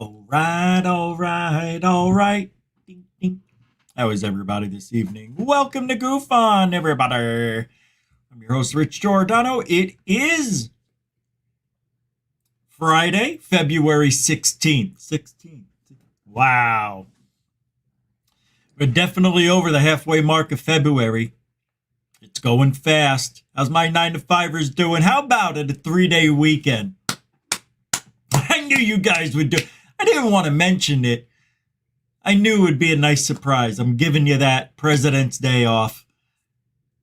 All right, all right, all right. Ding, ding. How is everybody this evening? Welcome to Goof On, everybody. I'm your host, Rich Giordano. It is Friday, February 16th. 16th. Wow. We're definitely over the halfway mark of February. It's going fast. How's my 9-to-5ers doing? How about it, a 3-day weekend? I knew you guys would do it. I didn't want to mention it. I knew it would be a nice surprise. I'm giving you that President's Day off.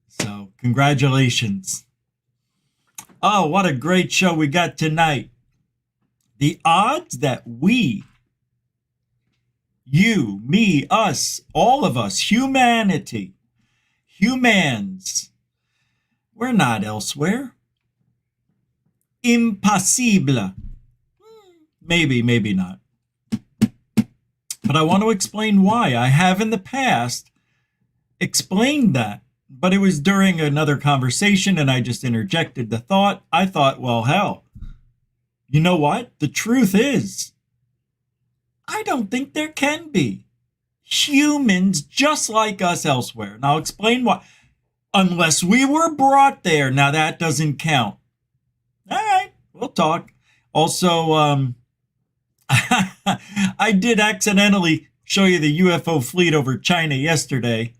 So, congratulations. Oh, what a great show we got tonight. The odds that we, you, me, us, all of us, humanity, humans, we're not elsewhere. Impossible. Maybe, maybe not. But I want to explain why. I have in the past explained that, but it was during another conversation and I just interjected the thought. I thought, well, hell, you know what? The truth is, I don't think there can be humans just like us elsewhere. And I'll explain why. Unless we were brought there. Now that doesn't count. All right, we'll talk. Also, I did accidentally show you the UFO fleet over China yesterday.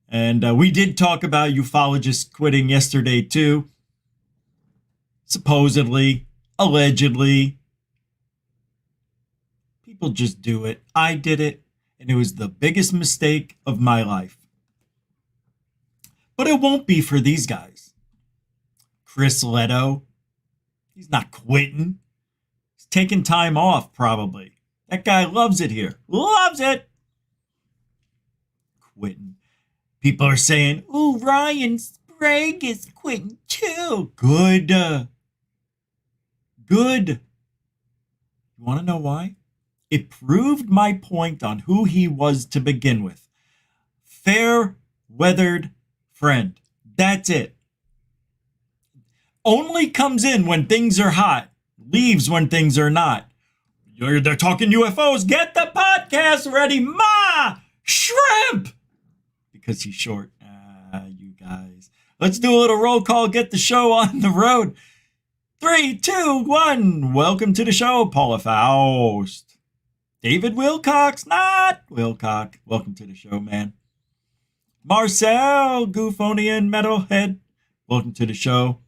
And we did talk about ufologists quitting yesterday too. Supposedly, allegedly. People just do it. I did it. And it was the biggest mistake of my life. But it won't be for these guys. Chris Leto. He's not quitting. Taking time off, probably. That guy loves it here. Loves it. Quitting. People are saying, ooh, Ryan Sprague is quitting too. Good. Good. You want to know why? It proved my point on who he was to begin with. Fair-weathered friend. That's it. Only comes in when things are hot. Leaves when things are not. They're talking UFOs. Get the podcast ready. Ma! Shrimp! Because he's short. You guys. Let's do a little roll call. Get the show on the road. 3, 2, 1. Welcome to the show, Paula Faust. David Wilcox. Not Wilcox. Welcome to the show, man. Marcel Goofonian Metalhead. Welcome to the show.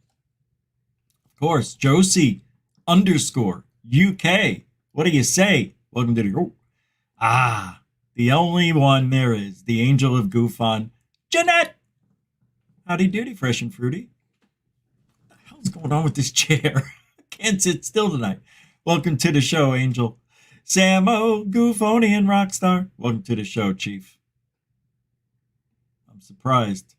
Of course, Josie _ UK. What do you say? Welcome to the show. The only one there is, the angel of Goof On, Jeanette. Howdy doody, fresh and fruity. What the hell's going on with this chair? I can't sit still tonight. Welcome to the show, Angel. Samo Goofonian Rockstar. Welcome to the show, Chief. I'm surprised.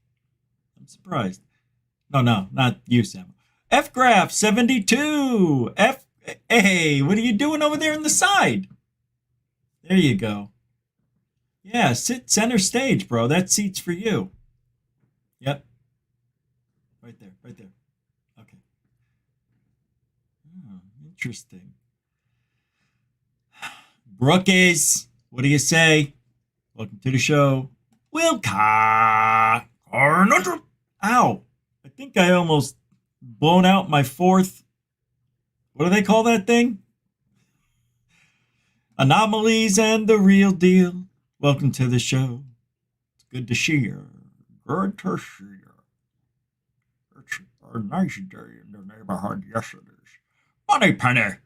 No, not you, Samo. F-Graph 72. Hey, what are you doing over there in the side? There you go. Yeah, sit center stage, bro. That seat's for you. Yep. Right there. Okay. Oh, interesting. Brookies, what do you say? Welcome to the show. Wilcox. Ow. I think I almost blown out my fourth, what do they call that thing? Anomalies and the real deal. Welcome to the show. It's good to see you. Good to see you. It's a nice day in the neighborhood. Yes, it is. Money Penny.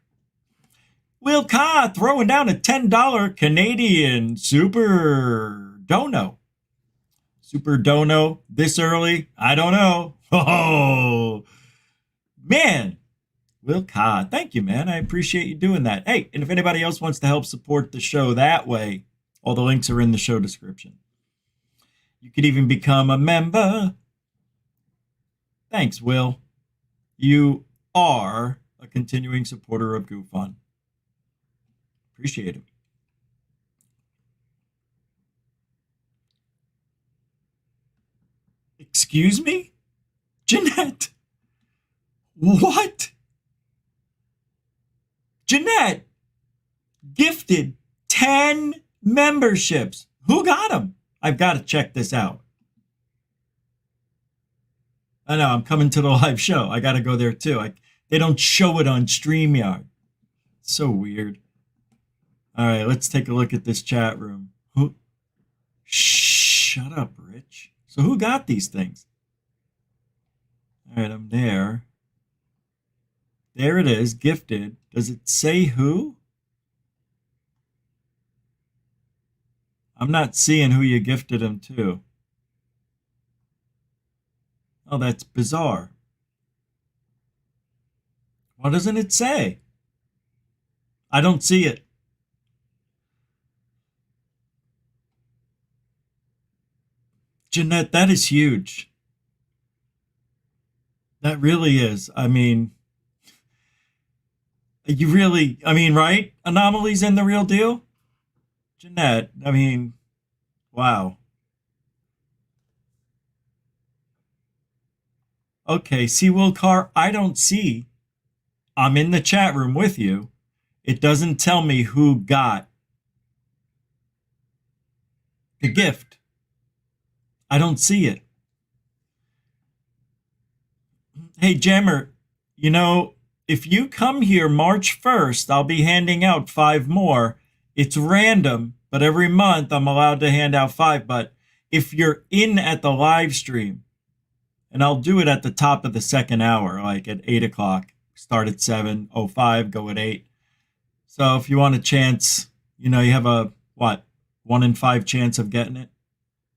Wilcox throwing down a $10 Canadian Super Dono. Super Dono this early? I don't know. Oh, man. Wilcox, thank you, man. I appreciate you doing that. Hey, and if anybody else wants to help support the show that way, all the links are in the show description. You could even become a member. Thanks, Will. You are a continuing supporter of Goof On. Appreciate it. Excuse me? Jeanette. What? Jeanette, gifted 10 memberships. Who got them? I've got to check this out. I know, I'm coming to the live show. I got to go there too. They don't show it on StreamYard. It's so weird. All right, let's take a look at this chat room. Shut up, Rich. So who got these things? All right, I'm there. There it is, gifted. Does it say who? I'm not seeing who you gifted them to. Oh, that's bizarre. Why doesn't it say? I don't see it. Jeanette, that is huge. That really is. I mean, right? Anomalies in the real deal? Jeanette, I mean, wow. Okay, see, Will Carr, I don't see. I'm in the chat room with you. It doesn't tell me who got the gift. I don't see it. Hey, Jammer, if you come here March 1st, I'll be handing out 5 more. It's random, but every month I'm allowed to hand out 5. But if you're in at the live stream, and I'll do it at the top of the second hour, like at 8 o'clock, start at 7:05, go at 8. So if you want a chance, you have a, 1 in 5 chance of getting it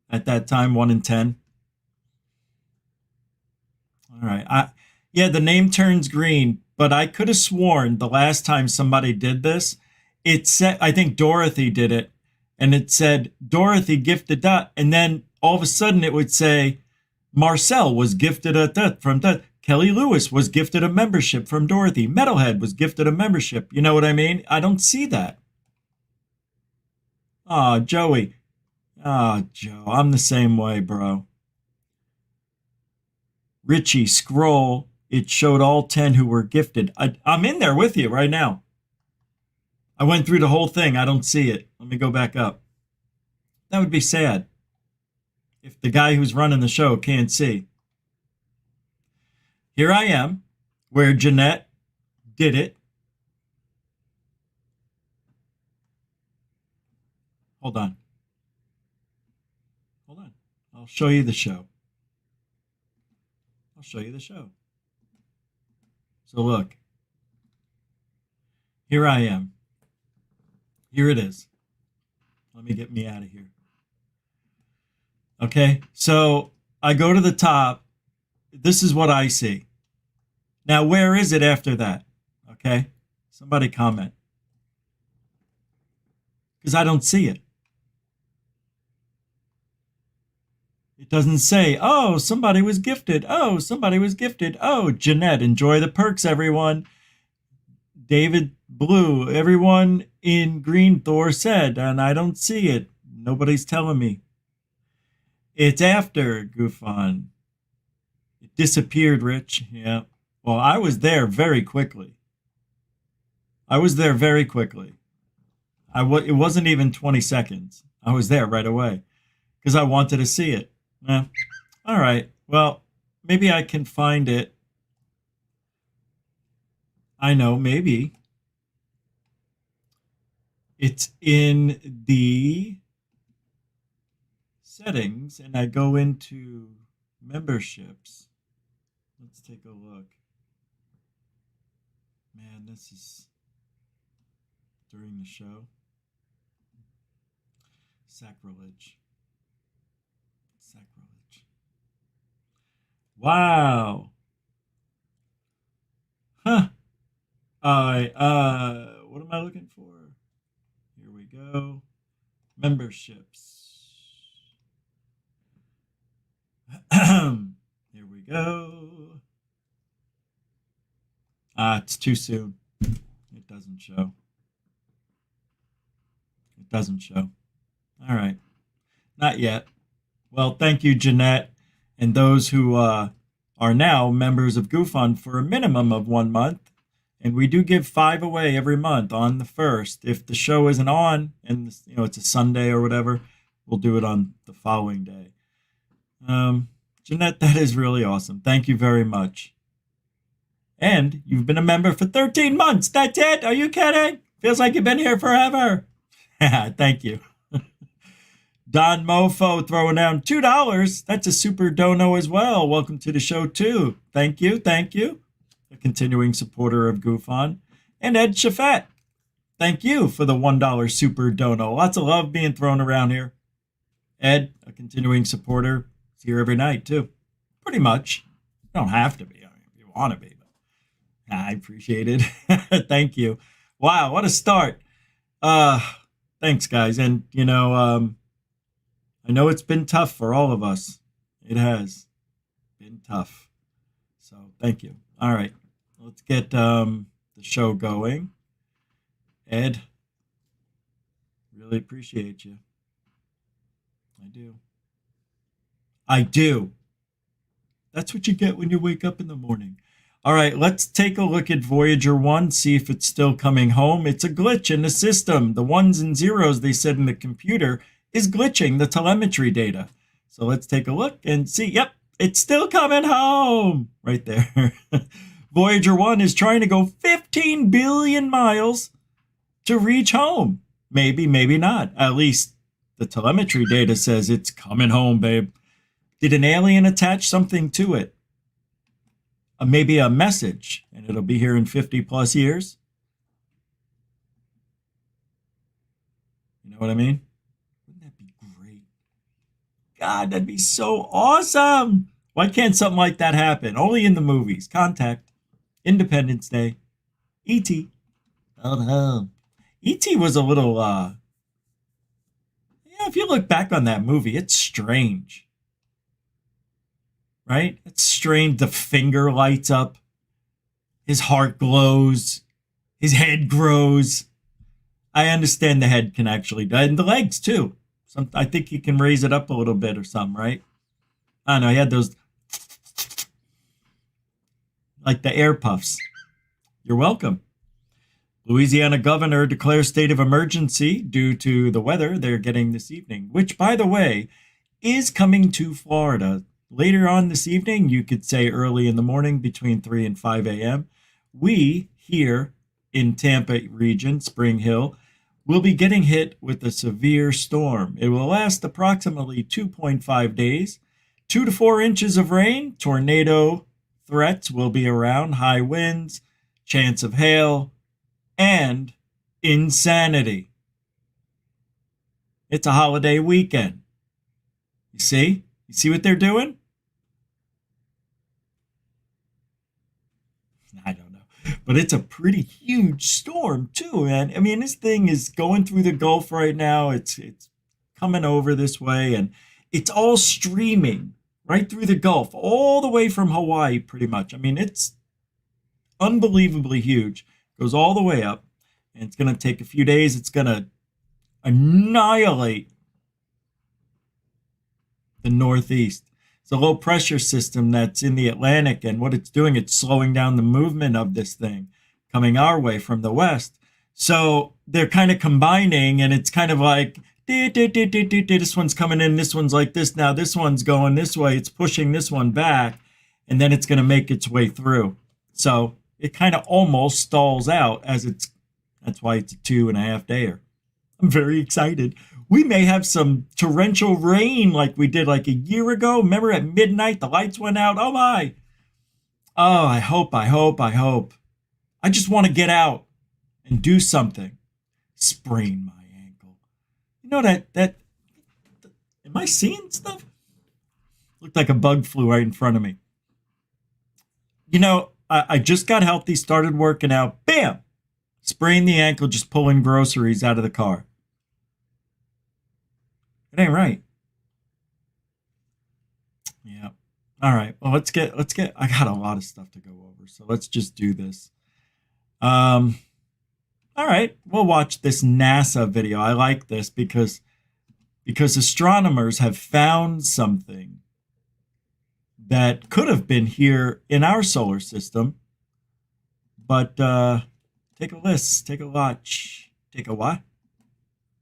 at that time, 1 in 10. All right. The name turns green, but I could have sworn the last time somebody did this, it said, I think Dorothy did it, and it said, Dorothy gifted that, and then all of a sudden it would say, Marcel was gifted from that. Kelly Lewis was gifted a membership from Dorothy. Metalhead was gifted a membership. You know what I mean? I don't see that. Ah, Joey. Ah, Joe, I'm the same way, bro. Richie, scroll. It showed all 10 who were gifted. I'm in there with you right now. I went through the whole thing. I don't see it. Let me go back up. That would be sad if the guy who's running the show can't see. Here I am, where Jeanette did it. Hold on. I'll show you the show. So look. Here I am. Here it is. Let me get me out of here. Okay, so I go to the top. This is what I see. Now, where is it after that? Okay, somebody comment. Because I don't see it. It doesn't say, oh, somebody was gifted. Oh, somebody was gifted. Oh, Jeanette, enjoy the perks, everyone. David Blue, everyone in green, Thor said, and I don't see it. Nobody's telling me. It's after Goofon. It disappeared, Rich. Yeah. Well, I was there very quickly. It wasn't even 20 seconds. I was there right away because I wanted to see it. All right. Well, maybe I can find it. I know, maybe. It's in the settings, and I go into memberships. Let's take a look. Man, this is during the show. Sacrilege. Wow. Huh. What am I looking for? Here we go. Memberships. Here we go. It's too soon. It doesn't show. All right. Not yet. Well, thank you, Jeanette, and those who are now members of GoFund for a minimum of 1 month. And we do give 5 away every month on the 1st. If the show isn't on and it's a Sunday or whatever, we'll do it on the following day. Jeanette, that is really awesome. Thank you very much. And you've been a member for 13 months. That's it. Are you kidding? Feels like you've been here forever. Thank you. Don Mofo throwing down $2. That's a super dono as well. Welcome to the show too. Thank you. Thank you. A continuing supporter of Goof On. And Ed Chaffet. Thank you for the $1 super dono. Lots of love being thrown around here. Ed, a continuing supporter, is here every night too. Pretty much. You don't have to be. I mean, if you want to be. But I appreciate it. Thank you. Wow, what a start. Thanks, guys. And, I know it's been tough for all of us. It has been tough. So thank you. All right. Let's get the show going. Ed, really appreciate you. I do. I do. That's what you get when you wake up in the morning. All right, let's take a look at Voyager 1, see if it's still coming home. It's a glitch in the system. The ones and zeros, they said in the computer, is glitching the telemetry data. So let's take a look and see. Yep, it's still coming home. Right there. Voyager 1 is trying to go 15 billion miles to reach home. Maybe, maybe not. At least the telemetry data says it's coming home, babe. Did an alien attach something to it? Maybe a message, and it'll be here in 50 plus years. You know what I mean? Wouldn't that be great? God, that'd be so awesome. Why can't something like that happen? Only in the movies. Contact, Independence Day, E.T. Oh no. E.T. was a little, if you look back on that movie, it's strange. Right? It's strange. The finger lights up. His heart glows. His head grows. I understand the head can actually die. And the legs, too. I think he can raise it up a little bit or something, right? I don't know. He had those... like the air puffs. You're welcome. Louisiana governor declares state of emergency due to the weather they're getting this evening, which, by the way, is coming to Florida. Later on this evening, you could say early in the morning between 3 and 5 a.m., we here in Tampa region, Spring Hill, will be getting hit with a severe storm. It will last approximately 2.5 days. 2 to 4 inches of rain, tornado threats will be around, high winds, chance of hail, and insanity. It's a holiday weekend. You see? You see what they're doing? I don't know. But it's a pretty huge storm, too, man. I mean, this thing is going through the Gulf right now. It's coming over this way, and it's all streaming right through the Gulf, all the way from Hawaii, pretty much. I mean, it's unbelievably huge. Goes all the way up, and it's going to take a few days. It's going to annihilate the Northeast. It's a low pressure system that's in the Atlantic, and what it's doing, it's slowing down the movement of this thing coming our way from the west. So they're kind of combining, and it's kind of like this one's coming in, this one's like this now, this one's going this way, it's pushing this one back, and then it's going to make its way through. So it kind of almost stalls out that's why it's a 2.5 dayer. I'm very excited. We may have some torrential rain like we did like a year ago. Remember at midnight, the lights went out. Oh my. Oh, I hope. I just want to get out and do something. Sprain my ankle. You know that am I seeing stuff? Looked like a bug flew right in front of me. You know, I just got healthy, started working out. Bam! Sprained the ankle just pulling groceries out of the car. It ain't right. Yeah. All right. Well, let's get. I got a lot of stuff to go over, so let's just do this. All right. We'll watch this NASA video. I like this because astronomers have found something that could have been here in our solar system, but take a list, take a watch, take a what?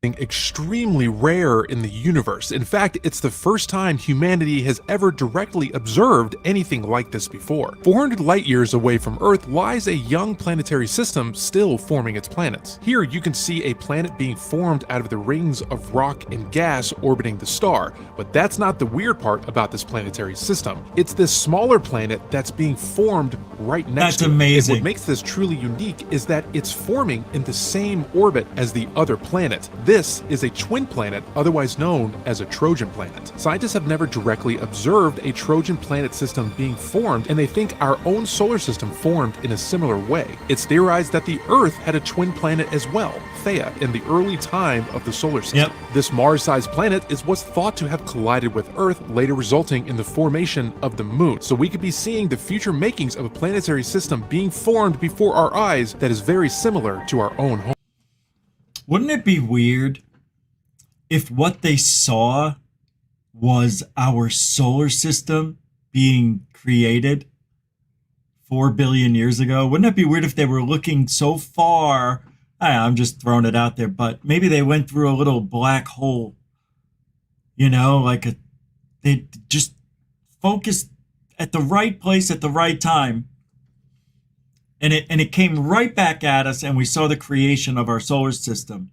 Extremely rare in the universe. In fact, it's the first time humanity has ever directly observed anything like this before. 400 light years away from Earth lies a young planetary system still forming its planets. Here you can see a planet being formed out of the rings of rock and gas orbiting the star, but that's not the weird part about this planetary system. It's this smaller planet that's being formed right next to it. That's amazing. And what makes this truly unique is that it's forming in the same orbit as the other planet. This is a twin planet, otherwise known as a Trojan planet. Scientists have never directly observed a Trojan planet system being formed, and they think our own solar system formed in a similar way. It's theorized that the Earth had a twin planet as well, Theia, in the early time of the solar system. This Mars-sized planet is what's thought to have collided with Earth, later resulting in the formation of the Moon. So we could be seeing the future makings of a planetary system being formed before our eyes that is very similar to our own home. Wouldn't it be weird if what they saw was our solar system being created 4 billion years ago? Wouldn't it be weird if they were looking so far? I'm just throwing it out there, but maybe they went through a little black hole, they just focused at the right place at the right time. And it came right back at us, and we saw the creation of our solar system.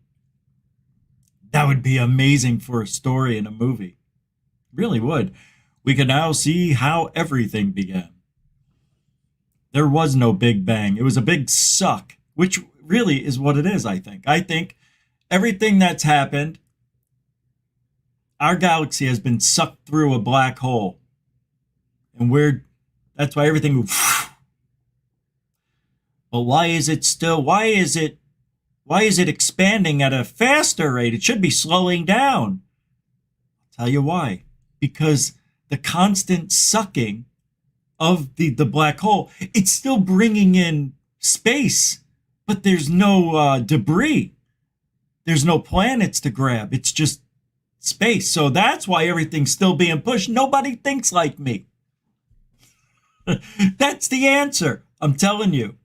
That would be amazing for a story in a movie. Really would. We can now see how everything began. There was no Big Bang. It was a big suck, which really is what it is, I think. I think everything that's happened, our galaxy has been sucked through a black hole. And that's why everything... But why is it expanding at a faster rate? It should be slowing down. I'll tell you why. Because the constant sucking of the black hole, it's still bringing in space, but there's no debris. There's no planets to grab. It's just space. So that's why everything's still being pushed. Nobody thinks like me. That's the answer. I'm telling you.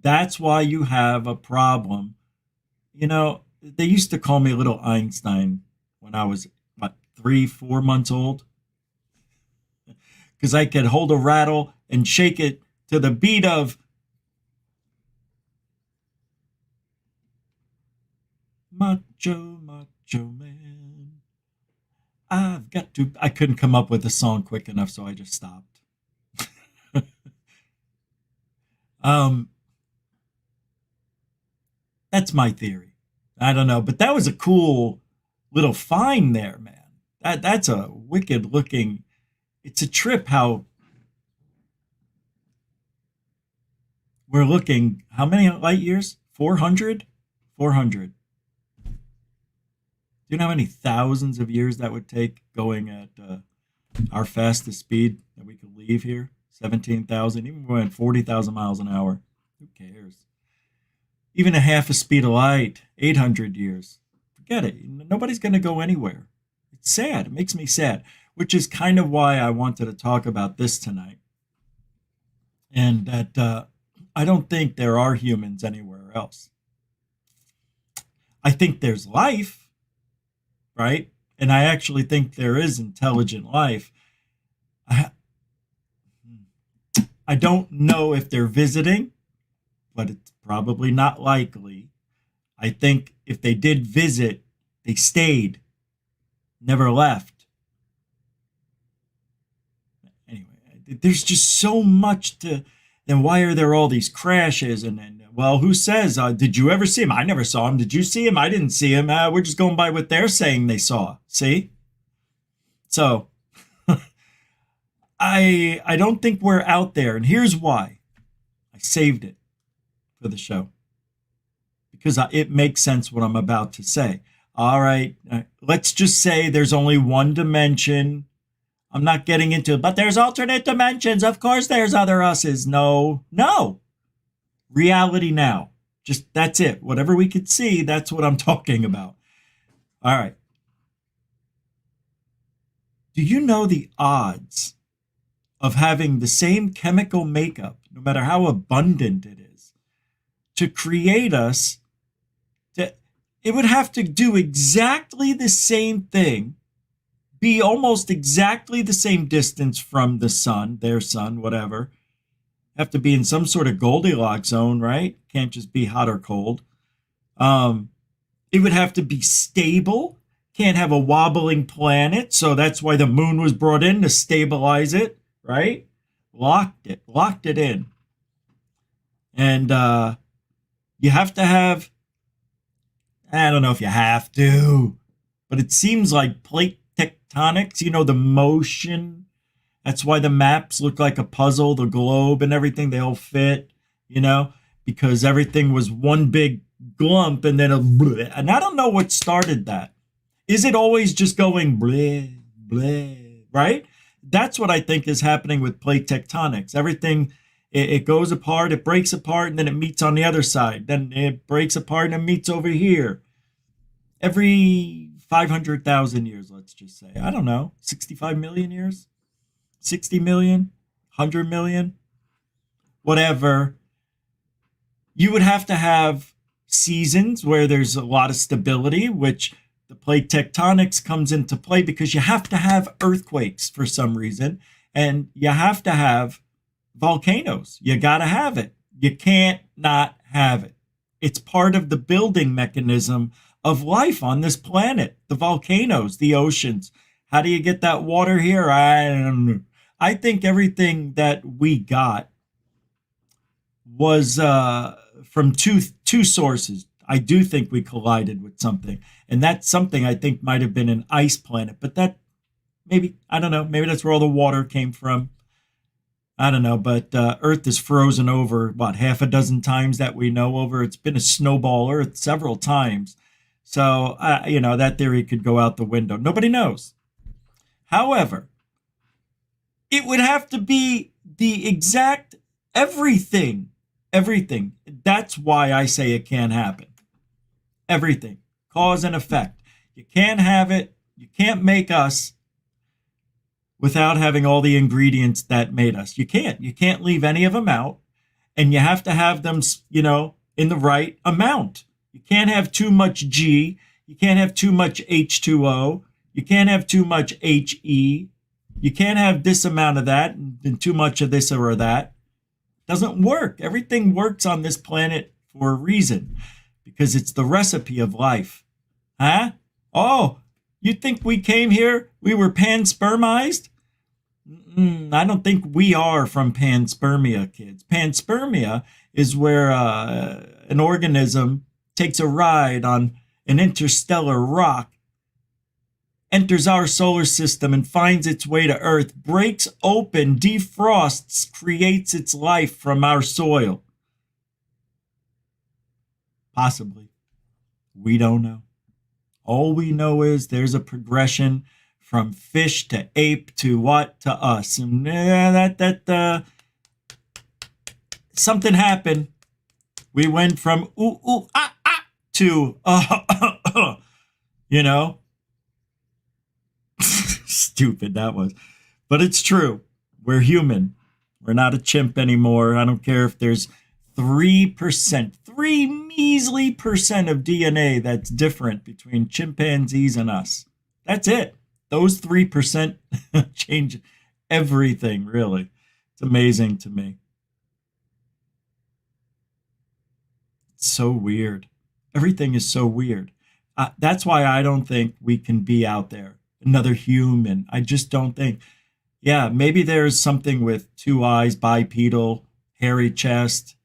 That's why you have a problem. They used to call me little Einstein when I was, 3-4 months old. Because I could hold a rattle and shake it to the beat of Macho, Macho Man. I couldn't come up with a song quick enough, so I just stopped. That's my theory. I don't know, but that was a cool little find there, man. That's a wicked looking. It's a trip how we're looking. How many light years? 400? 400. Do you know how many thousands of years that would take going at our fastest speed that we could leave here? 17,000, even going 40,000 miles an hour. Who cares? Even a half a speed of light, 800 years. Forget it. Nobody's going to go anywhere. It's sad. It makes me sad, which is kind of why I wanted to talk about this tonight. And that I don't think there are humans anywhere else. I think there's life, right? And I actually think there is intelligent life. I don't know if they're visiting, but it's probably not likely. I think if they did visit, they stayed, never left. Anyway, there's just so much to. Then why are there all these crashes? And well, who says? Did you ever see him? I never saw him. Did you see him? I didn't see him. We're just going by what they're saying they saw. See? So I don't think we're out there. And here's why. I saved it for the show. Because it makes sense what I'm about to say. All right. Let's just say there's only one dimension. I'm not getting into it, but there's alternate dimensions. Of course there's other us's. No. Reality now. Just that's it. Whatever we could see, that's what I'm talking about. All right. Do you know the odds of having the same chemical makeup, no matter how abundant it is, to create us, it would have to do exactly the same thing, be almost exactly the same distance from the sun, their sun, whatever. Have to be in some sort of Goldilocks zone, right? Can't just be hot or cold. It would have to be stable. Can't have a wobbling planet. So that's why the moon was brought in to stabilize it, right? Locked it in. And you have to have, I don't know if you have to, but it seems like plate tectonics, the motion. That's why the maps look like a puzzle, the globe and everything, they all fit, because everything was one big glump and then and I don't know what started that. Is it always just going bleh, bleh, right? That's what I think is happening with plate tectonics. Everything, it goes apart, it breaks apart, and then it meets on the other side. Then it breaks apart and it meets over here. Every 500,000 years, let's just say. I don't know, 65 million years? 60 million? 100 million? Whatever. You would have to have seasons where there's a lot of stability, which the plate tectonics comes into play because you have to have earthquakes for some reason, and you have to have volcanoes. You got to have it. You can't not have it. It's part of the building mechanism of life on this planet. The volcanoes, the oceans. How do you get that water here? I don't know. I think everything that we got was from two sources. I do think we collided with something, and that something I think might have been an ice planet. But that maybe, I don't know, maybe that's where all the water came from. I don't know, but Earth is frozen over, half a dozen times that we know over. It's been a snowball Earth several times. So, that theory could go out the window. Nobody knows. However, it would have to be the exact everything. Everything. That's why I say it can't happen. Everything. Cause and effect. You can't have it. You can't make us without having all the ingredients that made us. You can't. You can't leave any of them out. And you have to have them, in the right amount. You can't have too much G. You can't have too much H2O. You can't have too much HE. You can't have this amount of that and too much of this or that. Doesn't work. Everything works on this planet for a reason, because it's the recipe of life. Huh? Oh, you think we came here? We were panspermized? I don't think we are from panspermia, kids. Panspermia is where an organism takes a ride on an interstellar rock, enters our solar system and finds its way to Earth, breaks open, defrosts, creates its life from our soil. Possibly. We don't know. All we know is there's a progression from fish to ape to what to us. And something happened. We went from to stupid that was, but it's true. We're human. We're not a chimp anymore. I don't care if there's 3%, 3 measly percent of DNA that's different between chimpanzees and us. That's it. Those 3% change everything, really. It's amazing to me. It's so weird. Everything is so weird. That's why I don't think we can be out there. Another human. I just don't think. Yeah, maybe there's something with 2 eyes, bipedal, hairy chest,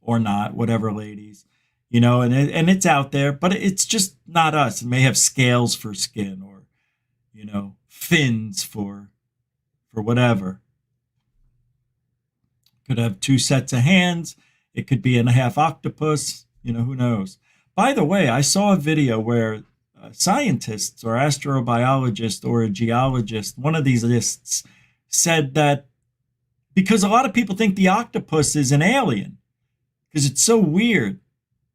or not, whatever, ladies. And it's out there, but it's just not us. It may have scales for skin, or, fins for whatever. Could have 2 sets of hands. It could be a half octopus. Who knows? By the way, I saw a video where scientists or astrobiologists or a geologist, one of these lists, said that because a lot of people think the octopus is an alien because it's so weird.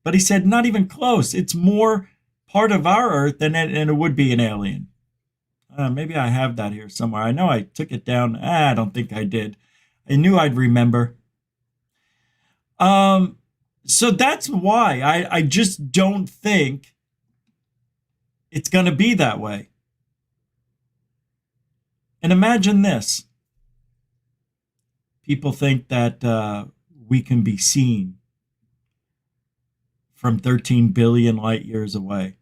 But he said not even close. It's more part of our Earth than it would be an alien. Maybe I have that here somewhere. I know I took it down. I don't think I did. I knew I'd remember. So that's why I just don't think it's going to be that way. And imagine this. People think that we can be seen from 13 billion light years away.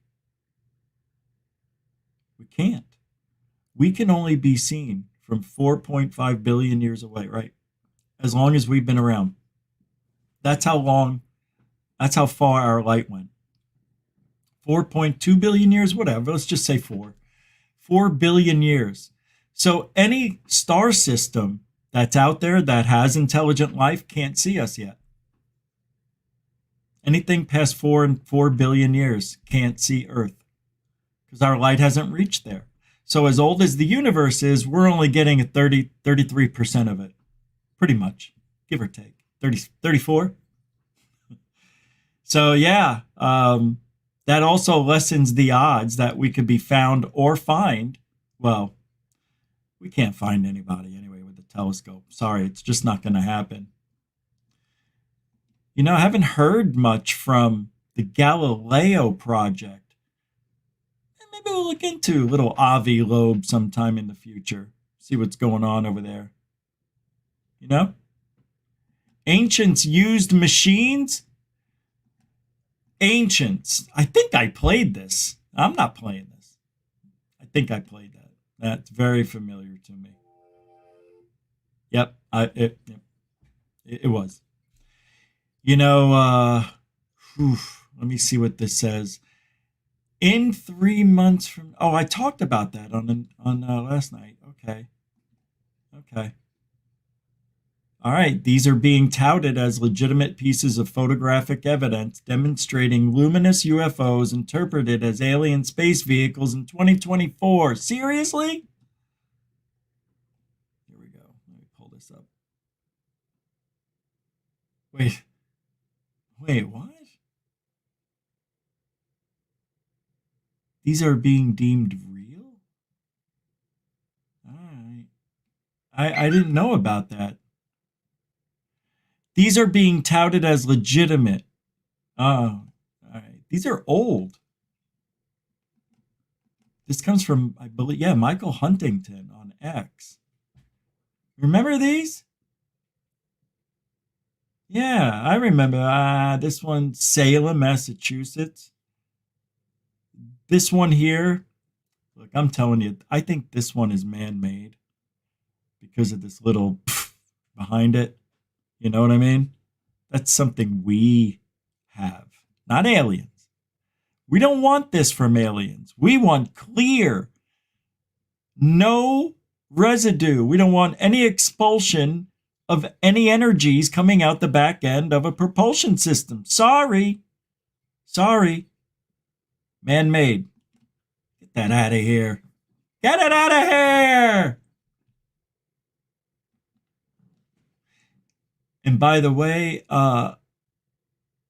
We can't. We can only be seen from 4.5 billion years away, right? As long as we've been around. That's how far our light went. 4.2 billion years, whatever. Let's just say 4. 4 billion years. So any star system that's out there that has intelligent life can't see us yet. Anything past 4 billion years can't see Earth because our light hasn't reached there. So as old as the universe is, we're only getting a 33% of it. Pretty much, give or take. 34. So yeah, that also lessens the odds that we could be found or find. Well, we can't find anybody anyway with a telescope. Sorry, it's just not going to happen. You know, I haven't heard much from the Galileo project. Maybe we'll look into little Avi Loeb sometime in the future. See what's going on over there. You know? Ancients used machines. Ancients. I think I played this. I'm not playing this. I think I played that. That's very familiar to me. Yep, it was. You know, let me see what this says. In 3 months from, I talked about that on last night. Okay. All right, these are being touted as legitimate pieces of photographic evidence demonstrating luminous UFOs interpreted as alien space vehicles in 2024. Seriously? Here we go. Let me pull this up. Wait, what? These are being deemed real? All right. I didn't know about that. These are being touted as legitimate. Oh, all right. These are old. This comes from, I believe, Michael Huntington on X. Remember these? Yeah, I remember. This one, Salem, Massachusetts. This one here, look, I'm telling you, I think this one is man-made because of this little behind it. You know what I mean? That's something we have, not aliens. We don't want this from aliens. We want clear, no residue. We don't want any expulsion of any energies coming out the back end of a propulsion system. Sorry. Man-made. Get that out of here. Get it out of here! And by the way, I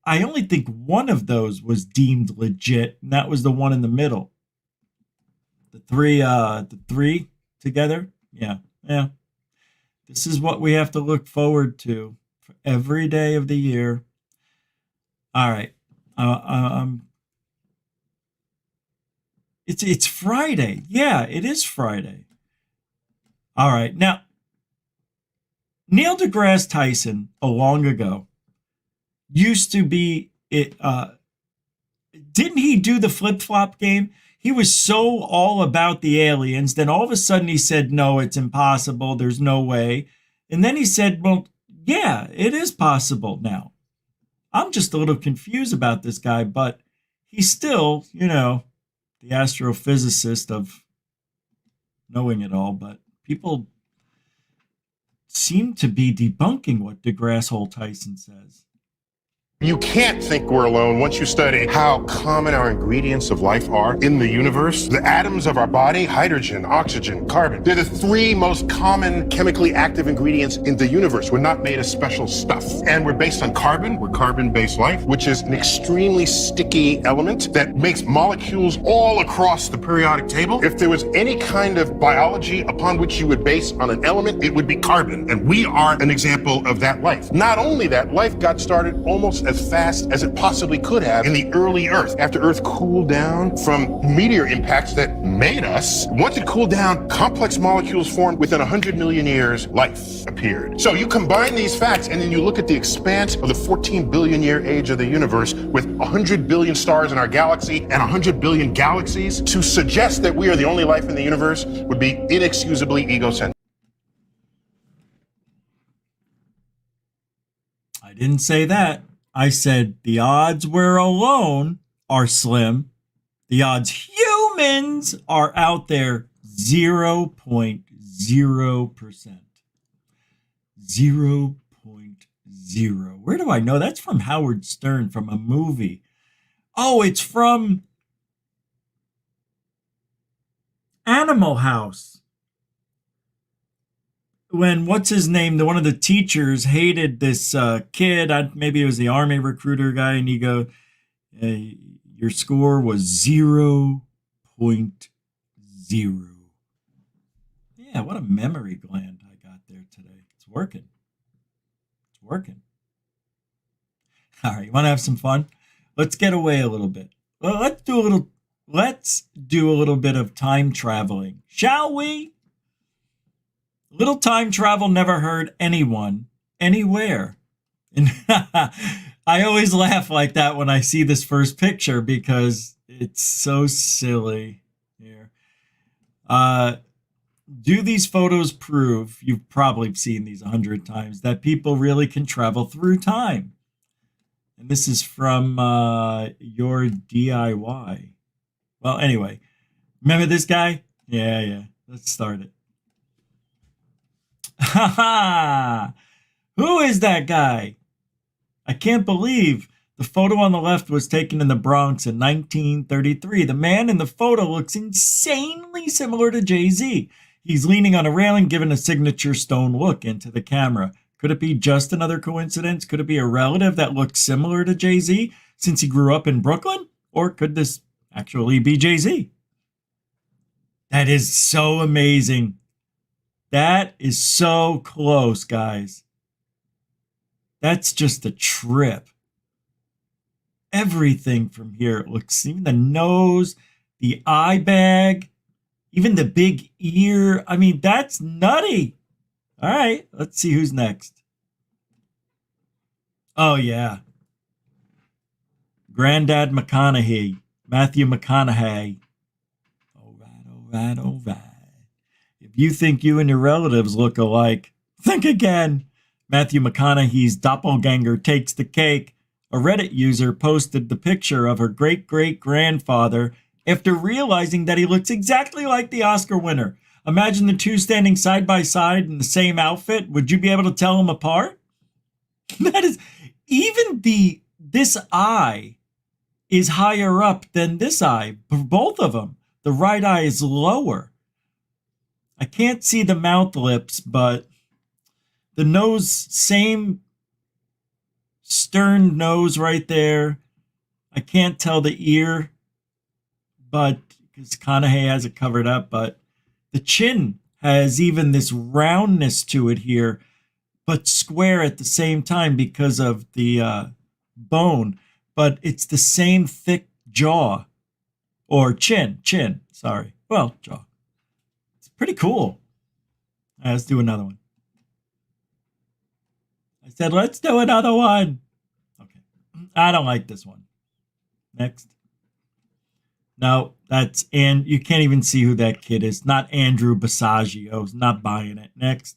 only think one of those was deemed legit, and that was the one in the middle. The three together. Yeah. This is what we have to look forward to for every day of the year. All right. It's Friday. Yeah, it is Friday. All right. Now, Neil deGrasse Tyson, long ago, used to be it. Didn't he do the flip-flop game? He was so all about the aliens. Then all of a sudden he said, no, it's impossible. There's no way. And then he said, well, yeah, it is possible now. I'm just a little confused about this guy, but he's still, the astrophysicist of knowing it all. But people seem to be debunking what deGrasse Tyson says. You can't think we're alone once you study how common our ingredients of life are in the universe. The atoms of our body, hydrogen, oxygen, carbon, they're the 3 most common chemically active ingredients in the universe. We're not made of special stuff. And we're based on carbon. We're carbon-based life, which is an extremely sticky element that makes molecules all across the periodic table. If there was any kind of biology upon which you would base on an element, it would be carbon. And we are an example of that life. Not only that, life got started almost as as fast as it possibly could have in the early Earth. After Earth cooled down from meteor impacts that made us, once it cooled down, complex molecules formed. Within 100 million years, life appeared. So you combine these facts and then you look at the expanse of the 14 billion year age of the universe with 100 billion stars in our galaxy and 100 billion galaxies. To suggest that we are the only life in the universe would be inexcusably egocentric. I didn't say that. I said the odds we're alone are slim. The odds humans are out there 0.0%. 0.0. Where do I know? That's from Howard Stern, from a movie. Oh, it's from Animal House. When, what's his name, one of the teachers hated this kid, maybe it was the army recruiter guy, and he go, your score was 0.0. Yeah, what a memory gland I got there today. It's working. It's working. All right, you want to have some fun? Let's get away a little bit. Well, let's do a little bit of time traveling, shall we? Little time travel never hurt anyone, anywhere. And I always laugh like that when I see this first picture because it's so silly here. Do these photos prove, you've probably seen these 100 times, that people really can travel through time? And this is from your DIY. Well, anyway, remember this guy? Yeah. Let's start it. Ha ha! Who is that guy? I can't believe the photo on the left was taken in the Bronx in 1933. The man in the photo looks insanely similar to Jay-Z. He's leaning on a railing, giving a signature stone look into the camera. Could it be just another coincidence? Could it be a relative that looks similar to Jay-Z since he grew up in Brooklyn? Or could this actually be Jay-Z? That is so amazing. That is so close, guys. That's just a trip. Everything from here, it looks, even the nose, the eye bag, even the big ear. I mean, that's nutty. All right, let's see who's next. Oh, yeah. Granddad McConaughey, Matthew McConaughey. All right. If you think you and your relatives look alike, think again. Matthew McConaughey's doppelganger takes the cake. A Reddit user posted the picture of her great-great-grandfather after realizing that he looks exactly like the Oscar winner. Imagine the two standing side by side in the same outfit. Would you be able to tell them apart? That is, even this eye is higher up than this eye. Both of them. The right eye is lower. I can't see the mouth lips, but the nose, same stern nose right there. I can't tell the ear, but because Conaughey has it covered up, but the chin has even this roundness to it here, but square at the same time because of the bone. But it's the same thick jaw, or chin, sorry. Well, jaw. It's pretty cool. All right, let's do another one. I said, let's do another one. Okay. I don't like this one. Next. No, that's, and you can't even see who that kid is. Not Andrew Basaggio. Not buying it. Next.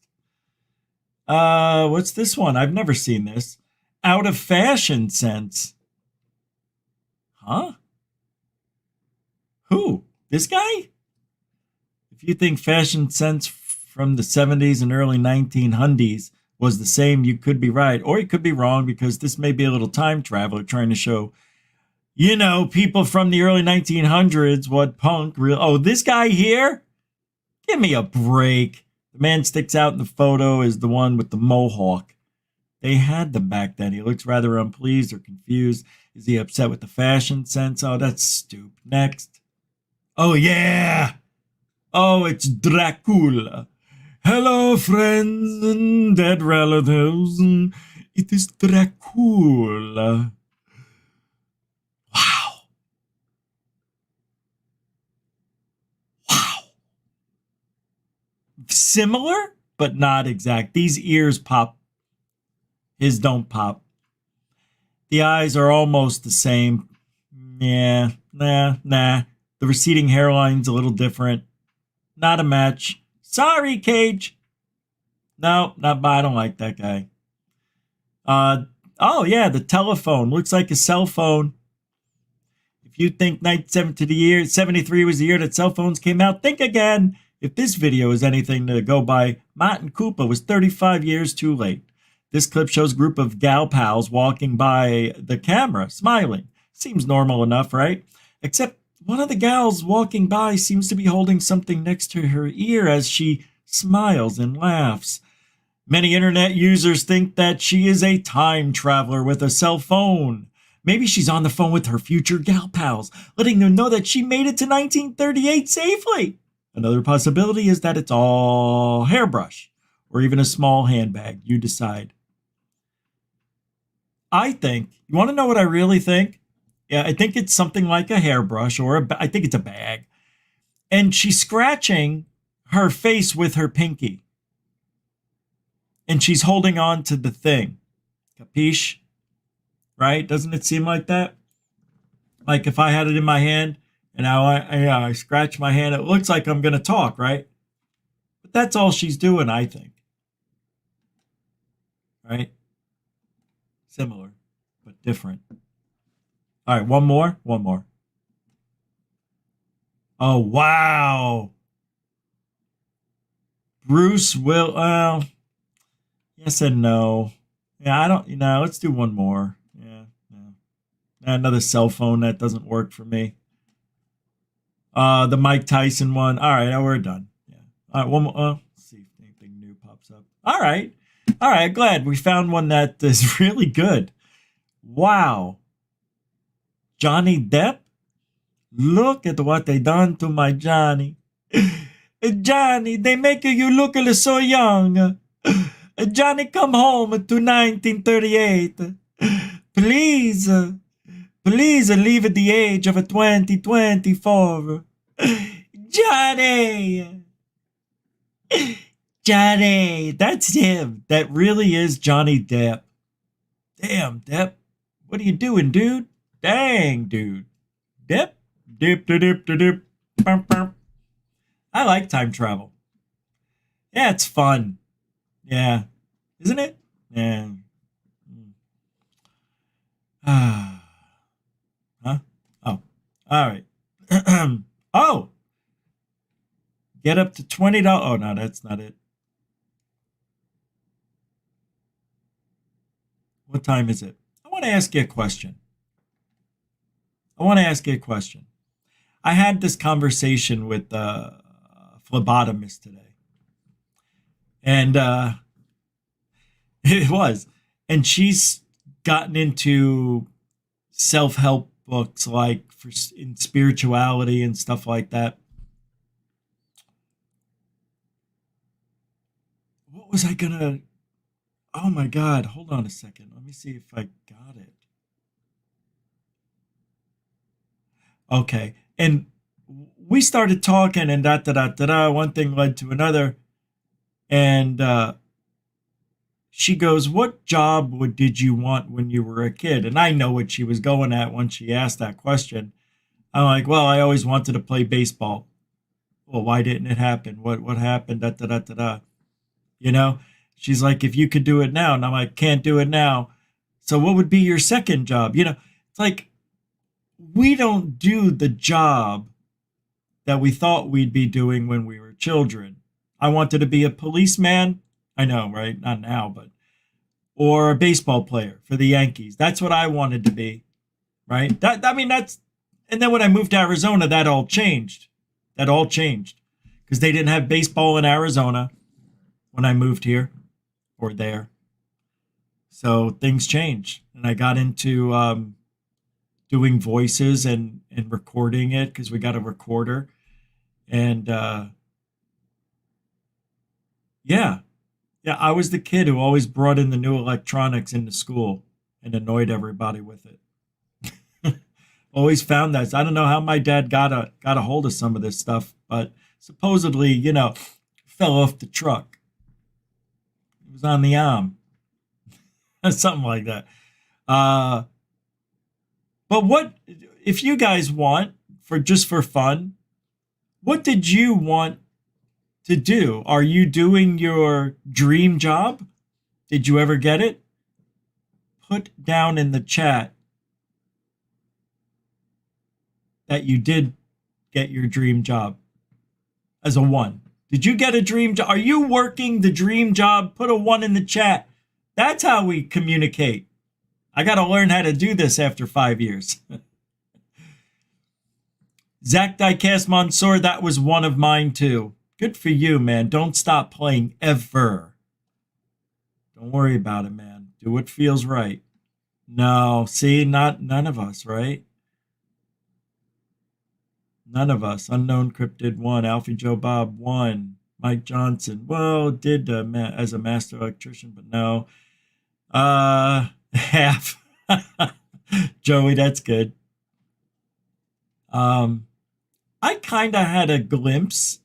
What's this one? I've never seen this. Out of fashion sense. Huh? Who? This guy? If you think fashion sense from the 70s and early 1900s was the same, you could be right. Or you could be wrong, because this may be a little time traveler trying to show, you know, people from the early 1900s, what punk real. Oh, this guy here? Give me a break. The man sticks out in the photo is the one with the mohawk. They had them back then. He looks rather unpleased or confused. Is he upset with the fashion sense? Oh, that's stupid. Next. Oh, yeah. Oh, it's Dracula. Hello, friends and dead relatives. It is Dracula. similar, but not exact. These ears pop. His don't pop. The eyes are almost the same. Yeah, nah. The receding hairline's a little different. Not a match. Sorry, Cage. No, not. I don't like that guy. Oh yeah, the telephone looks like a cell phone. If you think 1973 was the year that cell phones came out, think again. If this video is anything to go by, Martin Cooper was 35 years too late. This clip shows a group of gal pals walking by the camera, smiling. Seems normal enough, right? Except one of the gals walking by seems to be holding something next to her ear as she smiles and laughs. Many internet users think that she is a time traveler with a cell phone. Maybe she's on the phone with her future gal pals, letting them know that she made it to 1938 safely. Another possibility is that it's all hairbrush or even a small handbag. You decide. I think, you want to know what I really think? Yeah, I think it's something like a hairbrush or I think it's a bag. And she's scratching her face with her pinky. And she's holding on to the thing. Capiche? Right? Doesn't it seem like that? Like if I had it in my hand and now I scratch my hand, it looks like I'm going to talk, right? But that's all she's doing, I think. Right? Similar, but different. All right, one more. Oh, wow. Bruce will, yes and no. Yeah, I don't, let's do one more. Yeah. Another cell phone that doesn't work for me. The Mike Tyson one. All right, we're done. Yeah. All right, one more. Let's see if anything new pops up. All right, glad we found one that is really good. Wow. Johnny Depp? Look at what they done to my Johnny. Johnny, they make you look so young. Johnny, come home to 1938. Please leave at the age of 2024. Johnny, that's him. That really is Johnny Depp. Damn, Depp. What are you doing, dude? Dang, dude. Depp. Dip. I like time travel. Yeah, it's fun. Yeah. Isn't it? Yeah. Huh? Oh. All right. Oh. Get up to $20. Oh, no, that's not it. What time is it? I want to ask you a question. I had this conversation with a phlebotomist today. And it was. And she's gotten into self-help books like in spirituality and stuff like that. What was I gonna... Oh my God, hold on a second. Let me see if I got it. Okay. And we started talking and one thing led to another. And she goes, what job did you want when you were a kid? And I know what she was going at when she asked that question. I'm like, well, I always wanted to play baseball. Well, why didn't it happen? What happened? You know? She's like, if you could do it now. And I'm like, can't do it now. So what would be your second job? You know, it's like, we don't do the job that we thought we'd be doing when we were children. I wanted to be a policeman. I know, right? Not now, but, or a baseball player for the Yankees. That's what I wanted to be, right? And then when I moved to Arizona, that all changed. Because they didn't have baseball in Arizona when I moved here or there. So things changed. And I got into doing voices and recording it because we got a recorder. And yeah, I was the kid who always brought in the new electronics into school and annoyed everybody with it. Always found that. I don't know how my dad got a hold of some of this stuff, but supposedly, fell off the truck. It was on the arm. Something like that. But what, if you guys want, for just for fun, what did you want to do? Are you doing your dream job? Did you ever get it? Put down in the chat that you did get your dream job as a 1. Did you get a dream job? Are you working the dream job? Put a 1 in the chat. That's how we communicate. I got to learn how to do this after 5 years. Zach Diecast Mansour, that was one of mine too. Good for you, man. Don't stop playing ever. Don't worry about it, man. Do what feels right. No, see, none of us, right? None of us. Unknown Cryptid 1, Alfie Joe Bob 1, Mike Johnson. Well, did as a master electrician, but no. Half. Joey, that's good. I kind of had a glimpse,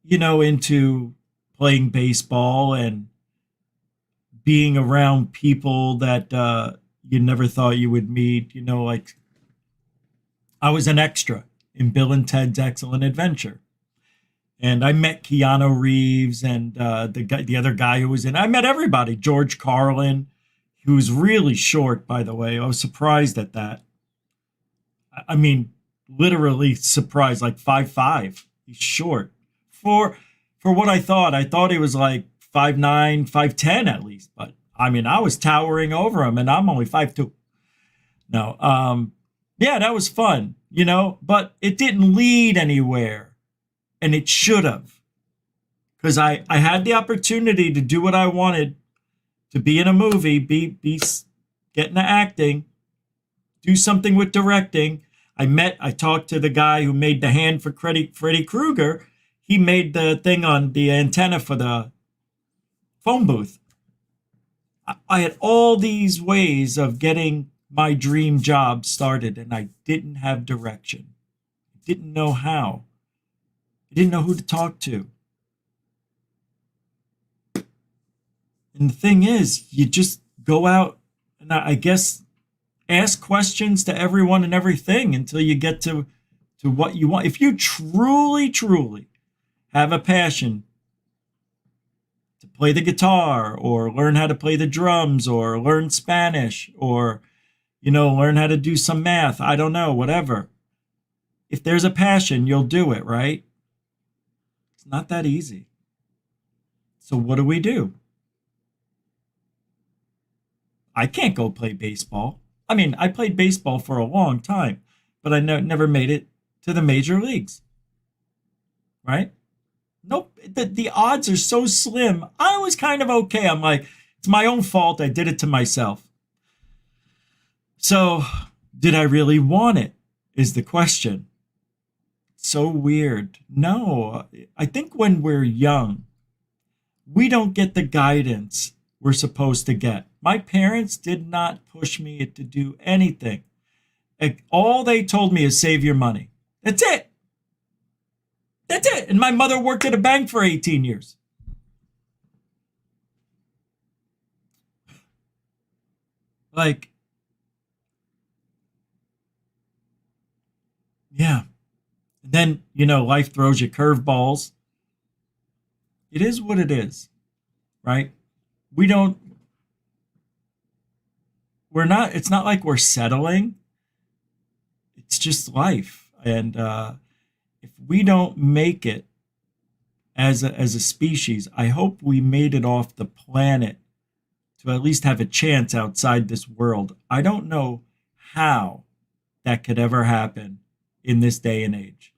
into playing baseball and being around people that you never thought you would meet. Like I was an extra in Bill and Ted's Excellent Adventure. And I met Keanu Reeves and the other guy who was in. I met everybody. George Carlin, who was really short, by the way. I was surprised at that. I mean, literally surprised, like 5'5". He's short. For what I thought he was like 5'9", 5'10" at least. But I mean, I was towering over him, and I'm only 5'2". No, yeah, that was fun, but it didn't lead anywhere. And it should have, because I had the opportunity to do what I wanted, to be in a movie, be get into acting, do something with directing. I talked to the guy who made the hand for Freddy Krueger. He made the thing on the antenna for the phone booth. I had all these ways of getting my dream job started, and I didn't have direction. I didn't know how. I didn't know who to talk to. And the thing is, you just go out and I guess ask questions to everyone and everything until you get to what you want. If you truly, truly have a passion to play the guitar or learn how to play the drums or learn Spanish or, learn how to do some math, I don't know, whatever. If there's a passion, you'll do it, right? It's not that easy. So what do? I can't go play baseball. I mean, I played baseball for a long time, but I never made it to the major leagues. Right? Nope. The odds are so slim. I was kind of okay. I'm like, it's my own fault. I did it to myself. So, did I really want it? Is the question. So weird. No, I think when we're young, we don't get the guidance we're supposed to get. My parents did not push me to do anything. All they told me is save your money. That's it. That's it. And my mother worked at a bank for 18 years. Like, yeah. Then, life throws you curveballs. It is what it is, right? It's not like we're settling. It's just life. And if we don't make it as a species, I hope we made it off the planet to at least have a chance outside this world. I don't know how that could ever happen in this day and age.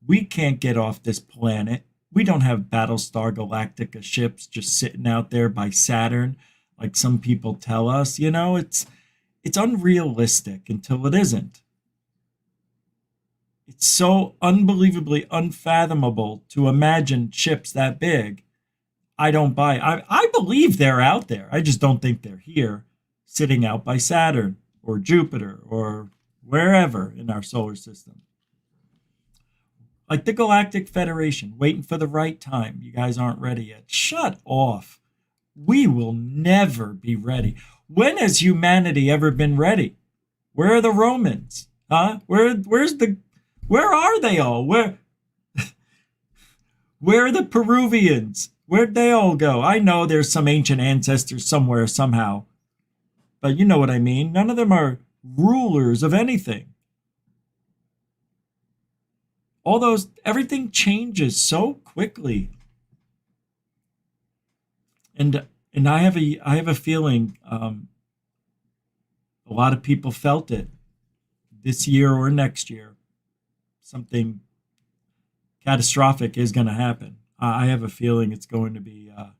We can't get off this planet. We don't have Battlestar Galactica ships just sitting out there by Saturn like some people tell us. It's unrealistic until it isn't. It's so unbelievably unfathomable to imagine ships that big. I don't buy it. I believe they're out there. I just don't think they're here, sitting out by Saturn or Jupiter or wherever in our solar system. Like the Galactic Federation, waiting for the right time. You guys aren't ready yet. Shut off. We will never be ready. When has humanity ever been ready? Where are the Romans? Huh? Where are they all? Where are the Peruvians? Where'd they all go? I know there's some ancient ancestors somewhere, somehow. But you know what I mean. None of them are rulers of anything. Everything changes so quickly. And I have a feeling a lot of people felt it this year or next year. Something catastrophic is going to happen. I have a feeling it's going to be a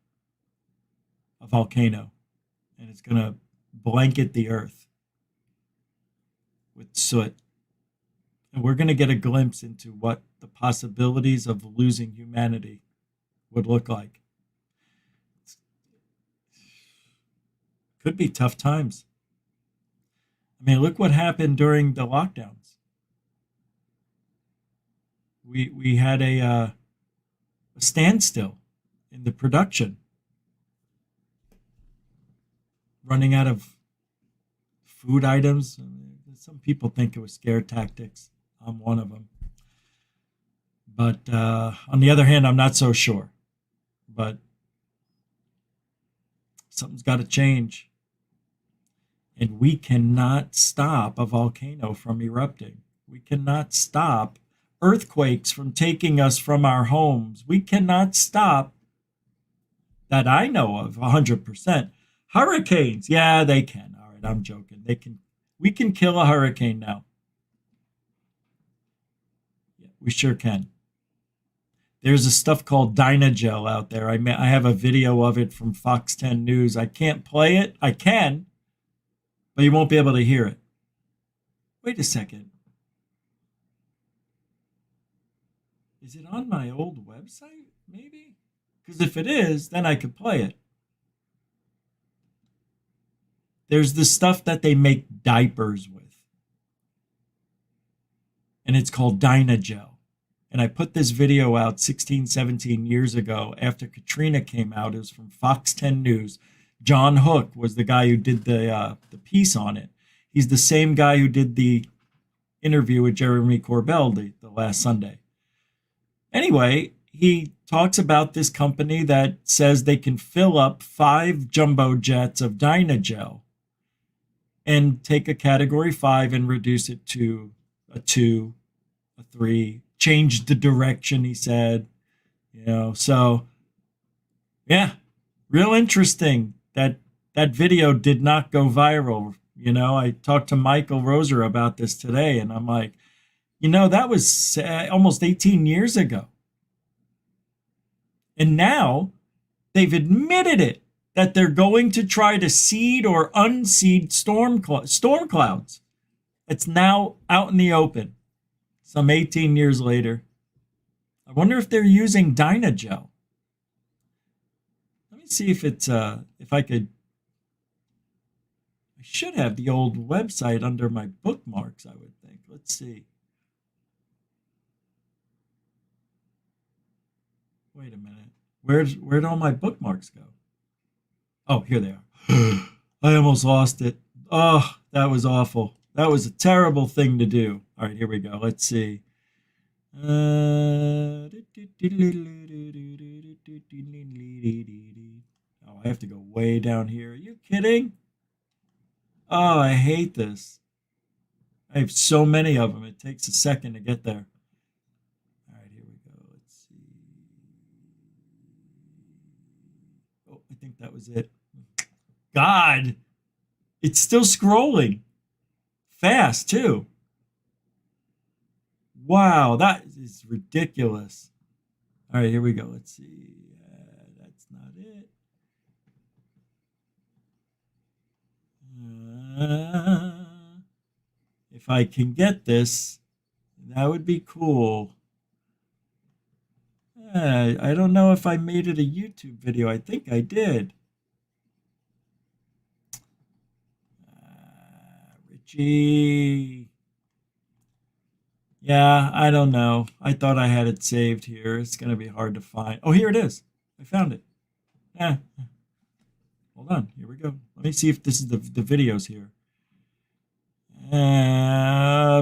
volcano, and it's going to blanket the earth with soot. And we're going to get a glimpse into what the possibilities of losing humanity would look like. Could be tough times. I mean, look what happened during the lockdowns. We had a standstill in the production, running out of food items. Some people think it was scare tactics. I'm one of them. But on the other hand, I'm not so sure. But something's got to change. And we cannot stop a volcano from erupting. We cannot stop earthquakes from taking us from our homes. We cannot stop, that I know of, 100%. Hurricanes, yeah, they can. All right, I'm joking. We can kill a hurricane now. Yeah, we sure can. There's a stuff called Dynagel out there. I have a video of it from Fox 10 News. I can't play it. I can, but you won't be able to hear it. Wait a second. Is it on my old website, maybe? Because if it is, then I could play it. There's the stuff that they make diapers with. And it's called Dynagel. And I put this video out 16, 17 years ago after Katrina came out. It was from Fox 10 News. John Hook was the guy who did the piece on it. He's the same guy who did the interview with Jeremy Corbell the last Sunday. Anyway, he talks about this company that says they can fill up 5 jumbo jets of Dynagel and take a category 5 and reduce it to a 2, a 3, change the direction, he said. So yeah, real interesting that video did not go viral. I talked to Michael Roser about this today, and I'm like, that was almost 18 years ago. And now they've admitted it, that they're going to try to seed or unseed storm clouds. It's now out in the open, some 18 years later. I wonder if they're using Dynagel. Let me see if it's if I could. I should have the old website under my bookmarks, I would think. Let's see. Wait a minute. Where'd all my bookmarks go? Oh, here they are. I almost lost it. Oh, that was awful. That was a terrible thing to do. All right, here we go. Let's see. Oh, I have to go way down here. Are you kidding? Oh, I hate this. I have so many of them. It takes a second to get there. All right, here we go. Let's see. Oh, I think that was it. God, it's still scrolling. Fast, too. Wow, that is ridiculous. All right, here we go. Let's see. That's not it. If I can get this, that would be cool. I don't know if I made it a YouTube video. I think I did. Richie. Yeah, I don't know. I thought I had it saved here. It's going to be hard to find. Oh, here it is. I found it. Yeah. Hold on. Here we go. Let me see if this is the videos here.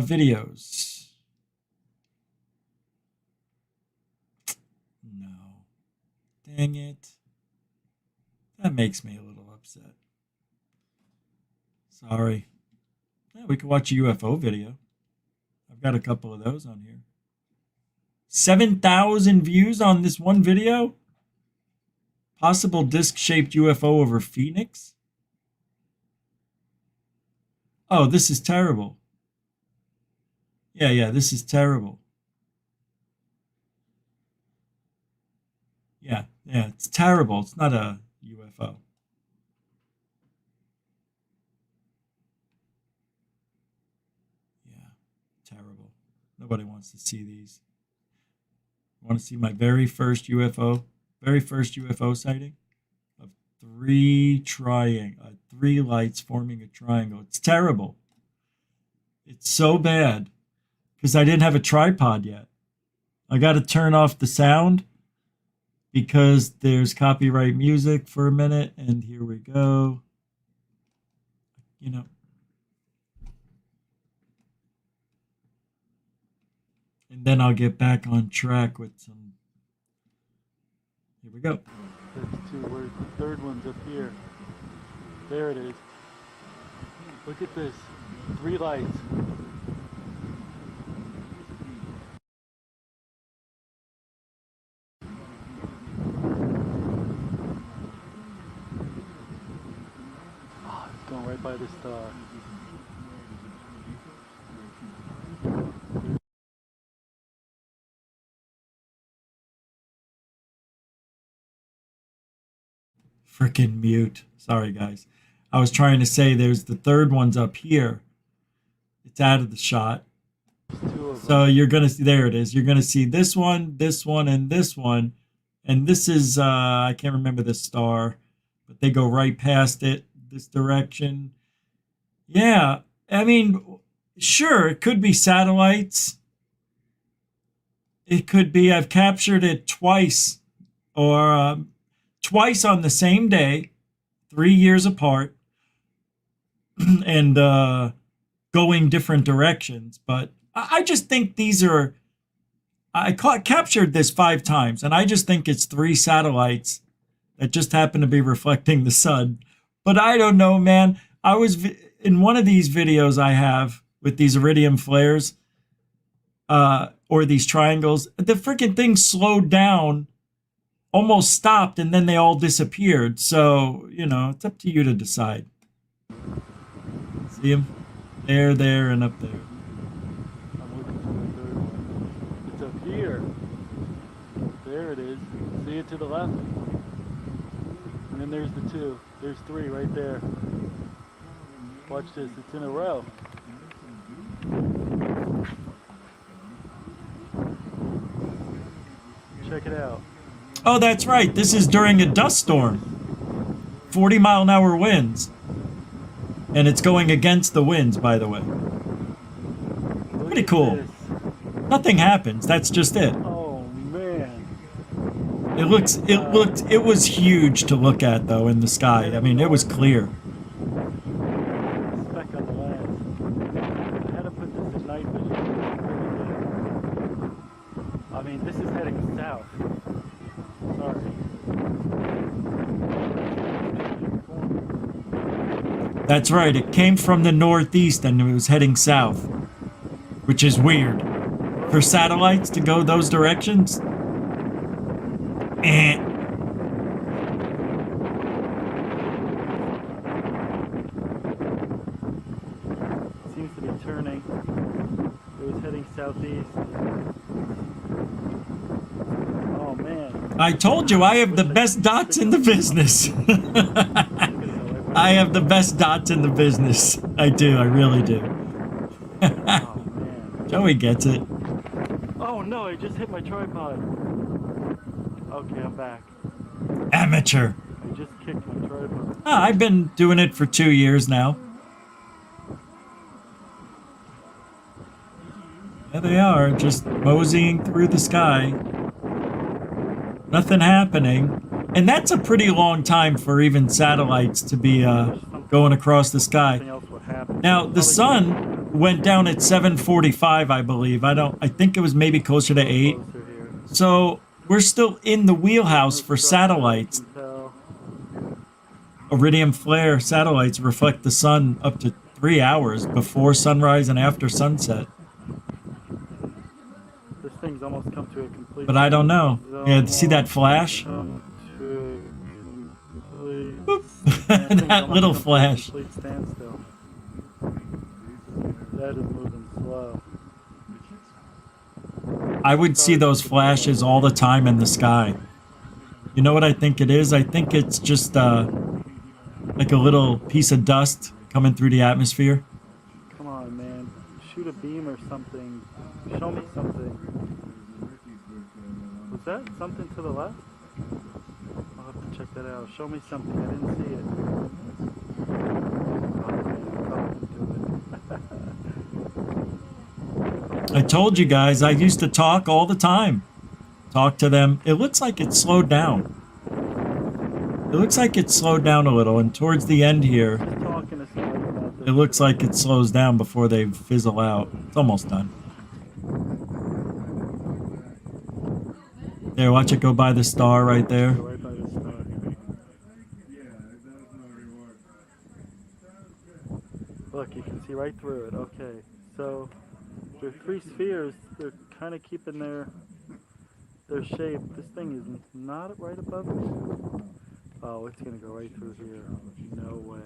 Videos. No. Dang it. That makes me a little upset. Sorry. Yeah, we could watch a UFO video. I've got a couple of those on here. 7,000 views on this one video? Possible disc-shaped UFO over Phoenix? Oh, this is terrible. Yeah, this is terrible. Yeah, it's terrible. It's not a UFO. Yeah, terrible. Nobody wants to see these. Want to see my very first UFO sighting of three lights forming a triangle. It's terrible. It's so bad because I didn't have a tripod yet. I got to turn off the sound because there's copyright music for a minute, and here we go. You know. And then I'll get back on track with some. Here we go. That's two. Where's the third one's up here? There it is. Look at this. 3 lights. Oh, it's going right by the star. Frickin' mute. Sorry, guys. I was trying to say there's the third one's up here. It's out of the shot. So you're going to see, there it is. You're going to see this one, and this one. And this is, I can't remember the star, but they go right past it, this direction. Yeah, I mean, sure, it could be satellites. It could be, I've captured it twice, or twice on the same day, 3 years apart, and going different directions. But I just think these are, captured this 5 times, and I just think it's 3 satellites that just happen to be reflecting the sun. But I don't know, man. I was in one of these videos I have with these iridium flares, or these triangles. The freaking thing slowed down, almost stopped, and then they all disappeared. So, you know, it's up to you to decide. See them? There, and up there. I'm looking for the third one. It's up here. There it is. See it to the left? And then there's the 2. There's 3 right there. Watch this. It's in a row. Check it out. Oh, that's right. This is during a dust storm. 40-mile-an-hour winds. And it's going against the winds, by the way. Pretty cool. Nothing happens. That's just it. Oh, man. It was huge to look at, though, in the sky. I mean, it was clear. Speck on the lens. I had to put this in night vision. I mean, this is heading south. Sorry. That's right. It came from the northeast and it was heading south, which is weird. For satellites to go those directions? Eh. Seems to be turning. It was heading southeast. Oh, man. I told you I have the best dots in the business. I have the best dots in the business. I do. I really do. Oh, man. Joey gets it. Oh, no. I just hit my tripod. Okay, I'm back. Amateur. I just kicked my tripod. I've been doing it for 2 years now. There they are, just moseying through the sky. Nothing happening. And that's a pretty long time for even satellites to be going across the sky. Something else would happen. Now, the sun went down at 7:45, I believe. I think it was maybe closer to 8. Closer here. So, we're still in the wheelhouse for satellites. Tell. Iridium flare satellites reflect the sun up to 3 hours before sunrise and after sunset. This thing's almost come to a complete. But I don't know. Yeah, see that flash? Come to a complete- Boop. Yeah, thing's That almost little come to a flash. complete standstill. That is moving slow. I would see those flashes all the time in the sky. You know what I think it is? I think it's just like a little piece of dust coming through the atmosphere. Come on, man. Shoot a beam or something. Show me something. Was that something to the left? I'll have to check that out. Show me something. I didn't see it. Oh, man, I'm talking to it. I told you guys, I used to talk all the time. Talk to them. It looks like it slowed down. It looks like it slowed down a little, and towards the end here, Just talking to somebody about this. it looks like it slows down before they fizzle out. It's almost done. There, watch it go by the star right there. Right by the star. Look, you can see right through it. Okay, so there are 3 spheres. They're kind of keeping their shape. This thing is not right above it. Oh, it's gonna go right through here. No way.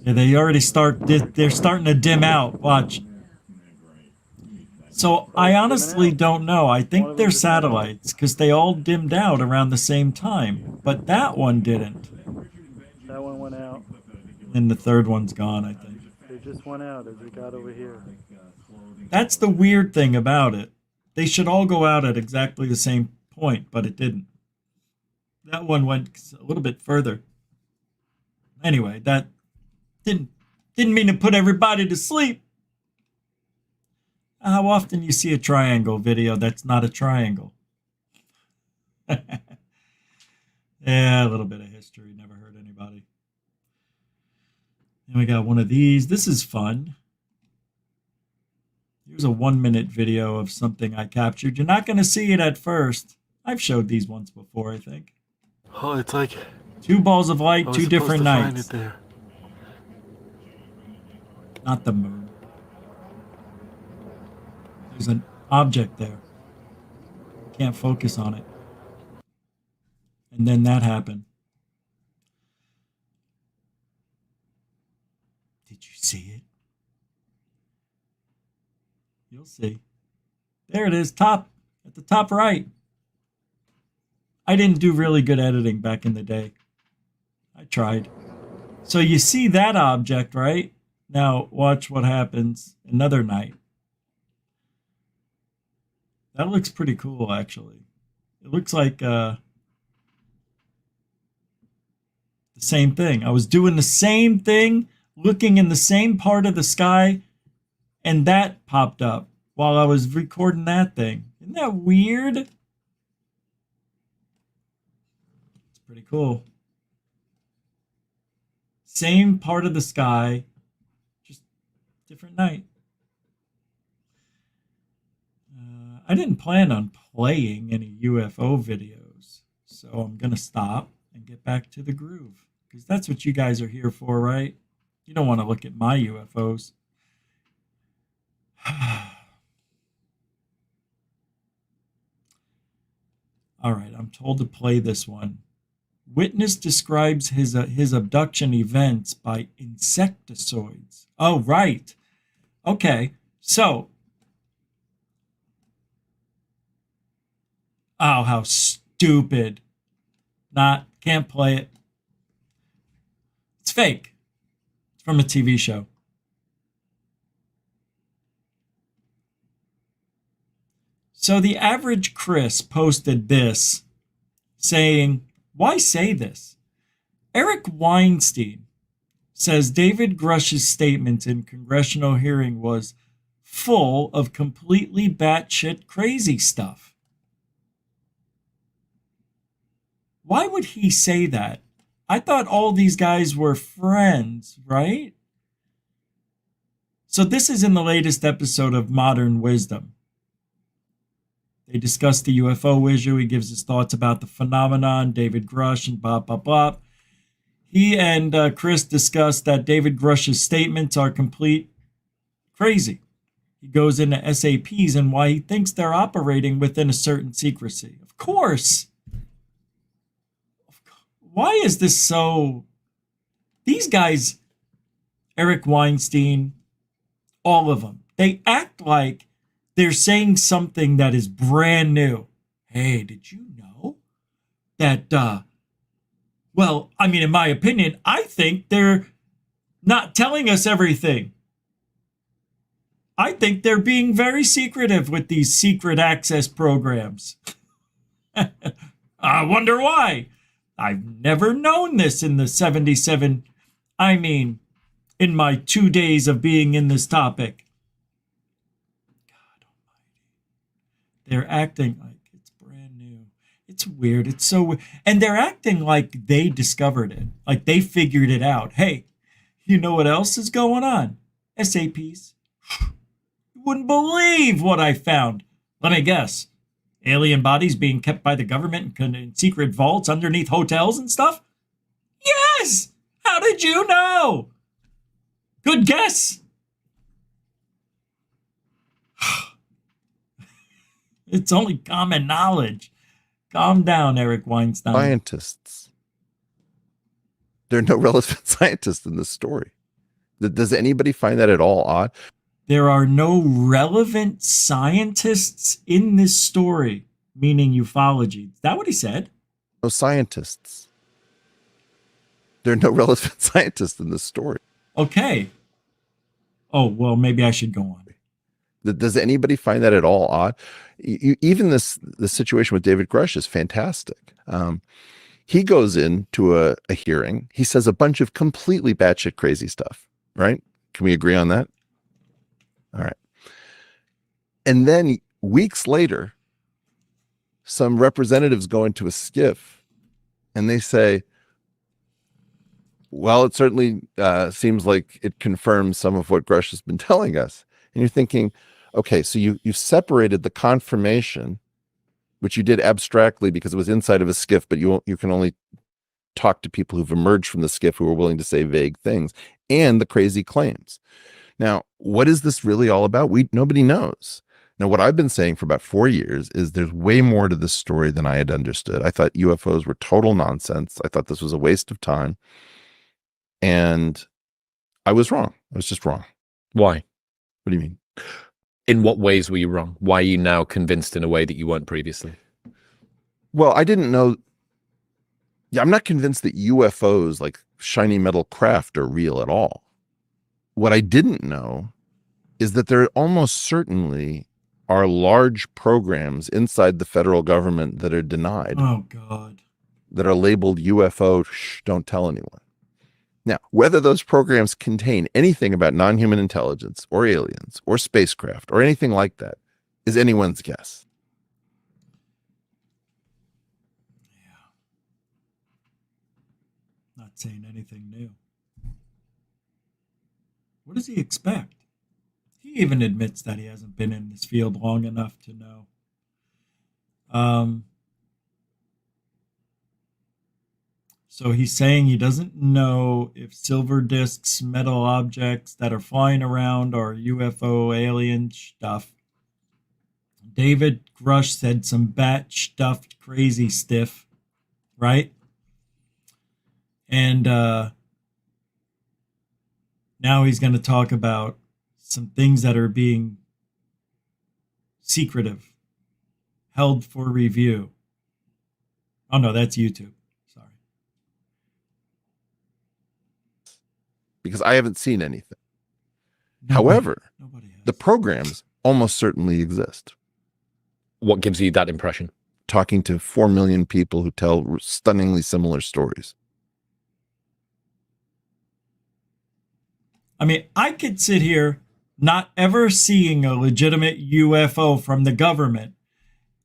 Yeah, they already they're starting to dim out. Watch. So I honestly don't know. I think they're satellites because they all dimmed out around the same time, but that one didn't. That one went out. And the third one's gone, I think. They just went out as we got over here. That's the weird thing about it. They should all go out at exactly the same point, but it didn't. That one went a little bit further. Anyway, that didn't mean to put everybody to sleep. How often you see a triangle video that's not a triangle? Yeah, a little bit of history never hurt anybody. And we got one of these. This is fun. Here's a 1-minute video of something I captured. You're not going to see it at first. I've showed these once before, I think. Oh, it's like 2 balls of light, 2 different Find nights. it there. Not the moon. There's an object there. Can't focus on it. And then that happened. Did you see it? You'll see. There it is, top, at the top right. I didn't do really good editing back in the day. I tried. So you see that object, right? Now watch what happens another night. That looks pretty cool, actually. It looks like the same thing. I was doing the same thing, looking in the same part of the sky, and that popped up while I was recording that thing. Isn't that weird? It's pretty cool. Same part of the sky, just different night. I didn't plan on playing any UFO videos, so I'm going to stop and get back to the groove, because that's what you guys are here for, right? You don't want to look at my UFOs. All right, I'm told to play this one. Witness describes his abduction events by insectoids. Oh, right. Okay, so... Oh, how stupid. Can't play it. It's fake. It's from a TV show. So the average Chris posted this saying, why say this? Eric Weinstein says David Grush's statement in congressional hearing was full of completely batshit crazy stuff. Why would he say that? I thought all these guys were friends, right? So this is in the latest episode of Modern Wisdom. They discuss the UFO issue. He gives his thoughts about the phenomenon, David Grush, and blah, blah, blah. He and Chris discuss that David Grush's statements are complete crazy. He goes into SAPs and why he thinks they're operating within a certain secrecy. Of course. Why is this so... These guys, Eric Weinstein, all of them, they act like they're saying something that is brand new. Hey, did you know that, well, I mean, in my opinion, I think they're not telling us everything. I think they're being very secretive with these secret access programs. I wonder why. I've never known this in the 77, in my 2 days of being in this topic. God almighty. They're acting like it's brand new. It's weird. It's so weird. And they're acting like they discovered it. Like they figured it out. Hey, you know what else is going on? SAPs. You wouldn't believe what I found. Let me guess. Alien bodies being kept by the government in secret vaults underneath hotels and stuff? Yes! How did you know? Good guess. It's only common knowledge. Calm down, Eric Weinstein. Scientists. There are no relevant scientists in this story. Does anybody find that at all odd? There are no relevant scientists in this story, meaning ufology. Is that what he said? No scientists. There are no relevant scientists in this story. Okay. Oh, well, maybe I should go on. Does anybody find that at all odd? Even the situation with David Grush is fantastic. He goes into a hearing. He says a bunch of completely batshit crazy stuff, right? Can we agree on that? All right. And then weeks later, some representatives go into a skiff and they say, well, it certainly seems like it confirms some of what Grush has been telling us. And you're thinking, okay, so you've separated the confirmation, which you did abstractly because it was inside of a skiff, but you can only talk to people who've emerged from the skiff who are willing to say vague things, and the crazy claims. Now, what is this really all about? Nobody knows. Now, what I've been saying for about 4 years is there's way more to this story than I had understood. I thought UFOs were total nonsense. I thought this was a waste of time. And I was wrong. I was just wrong. Why? What do you mean? In what ways were you wrong? Why are you now convinced in a way that you weren't previously? Well, I didn't know. Yeah, I'm not convinced that UFOs, like shiny metal craft, are real at all. What I didn't know is that there almost certainly are large programs inside the federal government that are denied. Oh, God. That are labeled UFO, shh, don't tell anyone. Now, whether those programs contain anything about non-human intelligence or aliens or spacecraft or anything like that is anyone's guess. Yeah. Not saying anything new. What does he expect? He even admits that he hasn't been in this field long enough to know. So he's saying he doesn't know if silver discs, metal objects that are flying around are UFO alien stuff. David Grush said some bat-stuffed crazy stiff, right? And now he's going to talk about some things that are being secretive, held for review. Oh, no, that's YouTube. Sorry. Because I haven't seen anything. Nobody- However, nobody has. the programs almost certainly exist. What gives you that impression? Talking to 4 million people who tell stunningly similar stories. I mean, I could sit here not ever seeing a legitimate UFO from the government,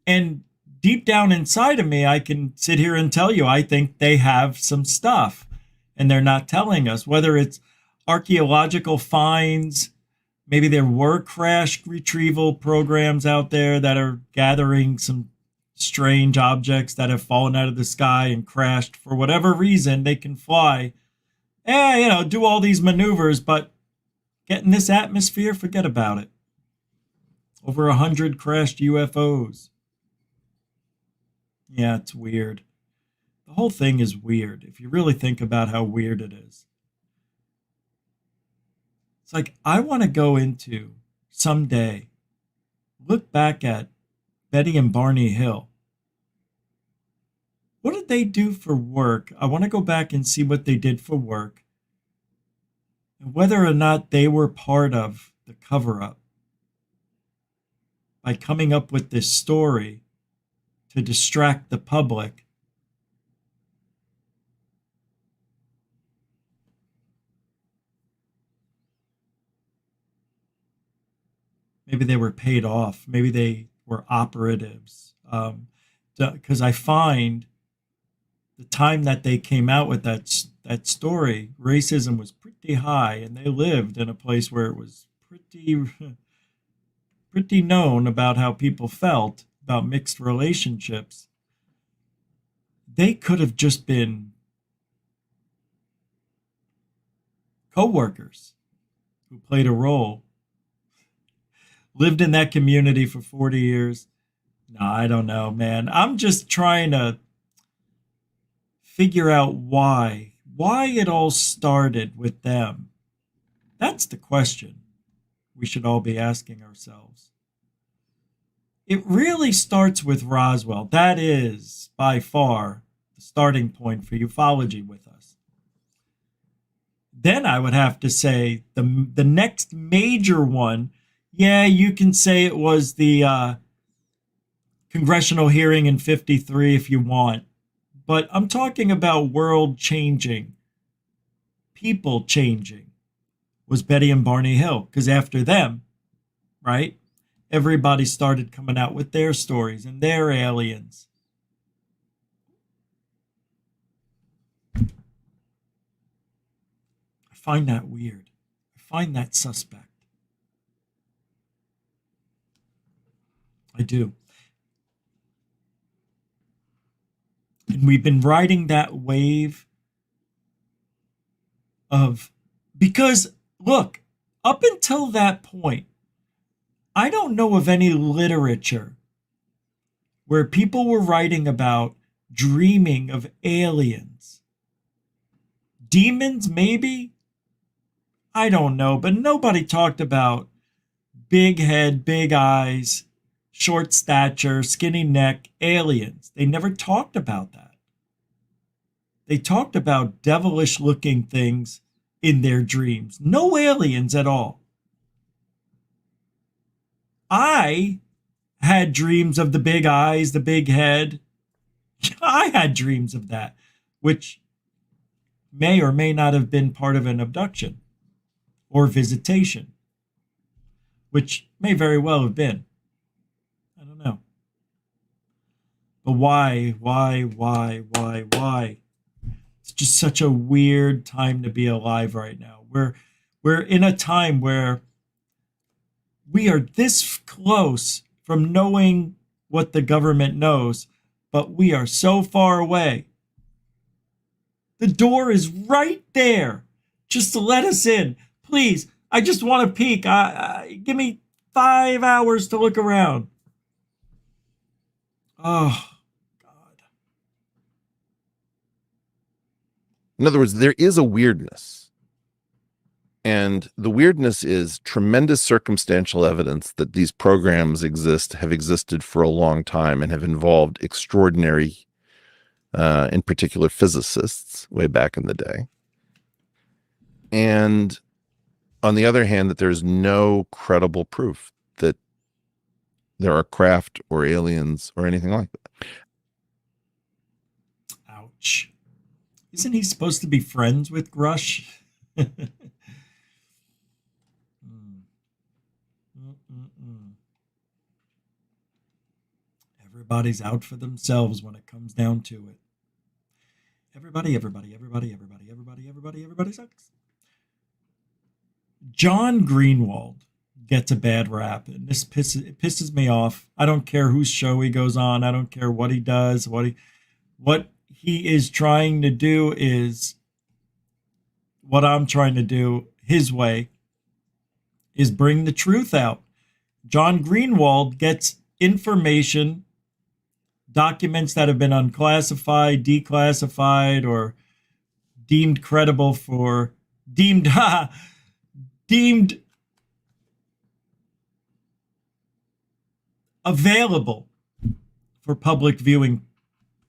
and deep down inside of me, I can sit here and tell you I think they have some stuff and they're not telling us, whether it's archaeological finds. Maybe there were crash retrieval programs out there that are gathering some strange objects that have fallen out of the sky and crashed for whatever reason. They can fly, do all these maneuvers, but get in this atmosphere, forget about it. Over 100 crashed UFOs. Yeah, it's weird. The whole thing is weird if you really think about how weird it is. It's like, I want to go into someday, look back at Betty and Barney Hill. What did they do for work? I want to go back and see what they did for work and whether or not they were part of the cover-up by coming up with this story to distract the public. Maybe they were paid off. Maybe they were operatives. Because I find the time that they came out with that story, racism was pretty high, and they lived in a place where it was pretty known about how people felt about mixed relationships. They could have just been co-workers who played a role, lived in that community for 40 years. No, I don't know, man. I'm just trying to figure out why it all started with them. That's the question we should all be asking ourselves. It really starts with Roswell. That is by far the starting point for ufology with us. Then I would have to say the next major one, yeah, you can say it was the congressional hearing in 53 if you want. But I'm talking about world changing, people changing, was Betty and Barney Hill. Because after them, right, everybody started coming out with their stories and their aliens. I find that weird. I find that suspect. I do. And we've been riding that wave of, because look, up until that point, I don't know of any literature where people were writing about dreaming of aliens. Demons, maybe? I don't know, but nobody talked about big head, big eyes, short stature, skinny neck, aliens. They never talked about that. They talked about devilish looking things in their dreams. No aliens at all. I had dreams of the big eyes, the big head. I had dreams of that, which may or may not have been part of an abduction or visitation, which may very well have been. I don't know. But why? It's just such a weird time to be alive right now. We're in a time where we are this close from knowing what the government knows, but we are so far away. The door is right there just to let us in. Please, I just want to peek. Give me 5 hours to look around. Oh, God. In other words, there is a weirdness. And the weirdness is tremendous circumstantial evidence that these programs have existed for a long time and have involved extraordinary, in particular, physicists way back in the day. And on the other hand, that there's no credible proof that there are craft or aliens or anything like that. Ouch. Isn't he supposed to be friends with Grush? Everybody's out for themselves when it comes down to it. Everybody sucks. John Greenwald gets a bad rap, and this pisses me off. I don't care whose show he goes on. I don't care what he does. What he is trying to do is what I'm trying to do his way, is bring the truth out. John Greenwald gets information, documents that have been unclassified, declassified, or deemed credible for deemed available for public viewing.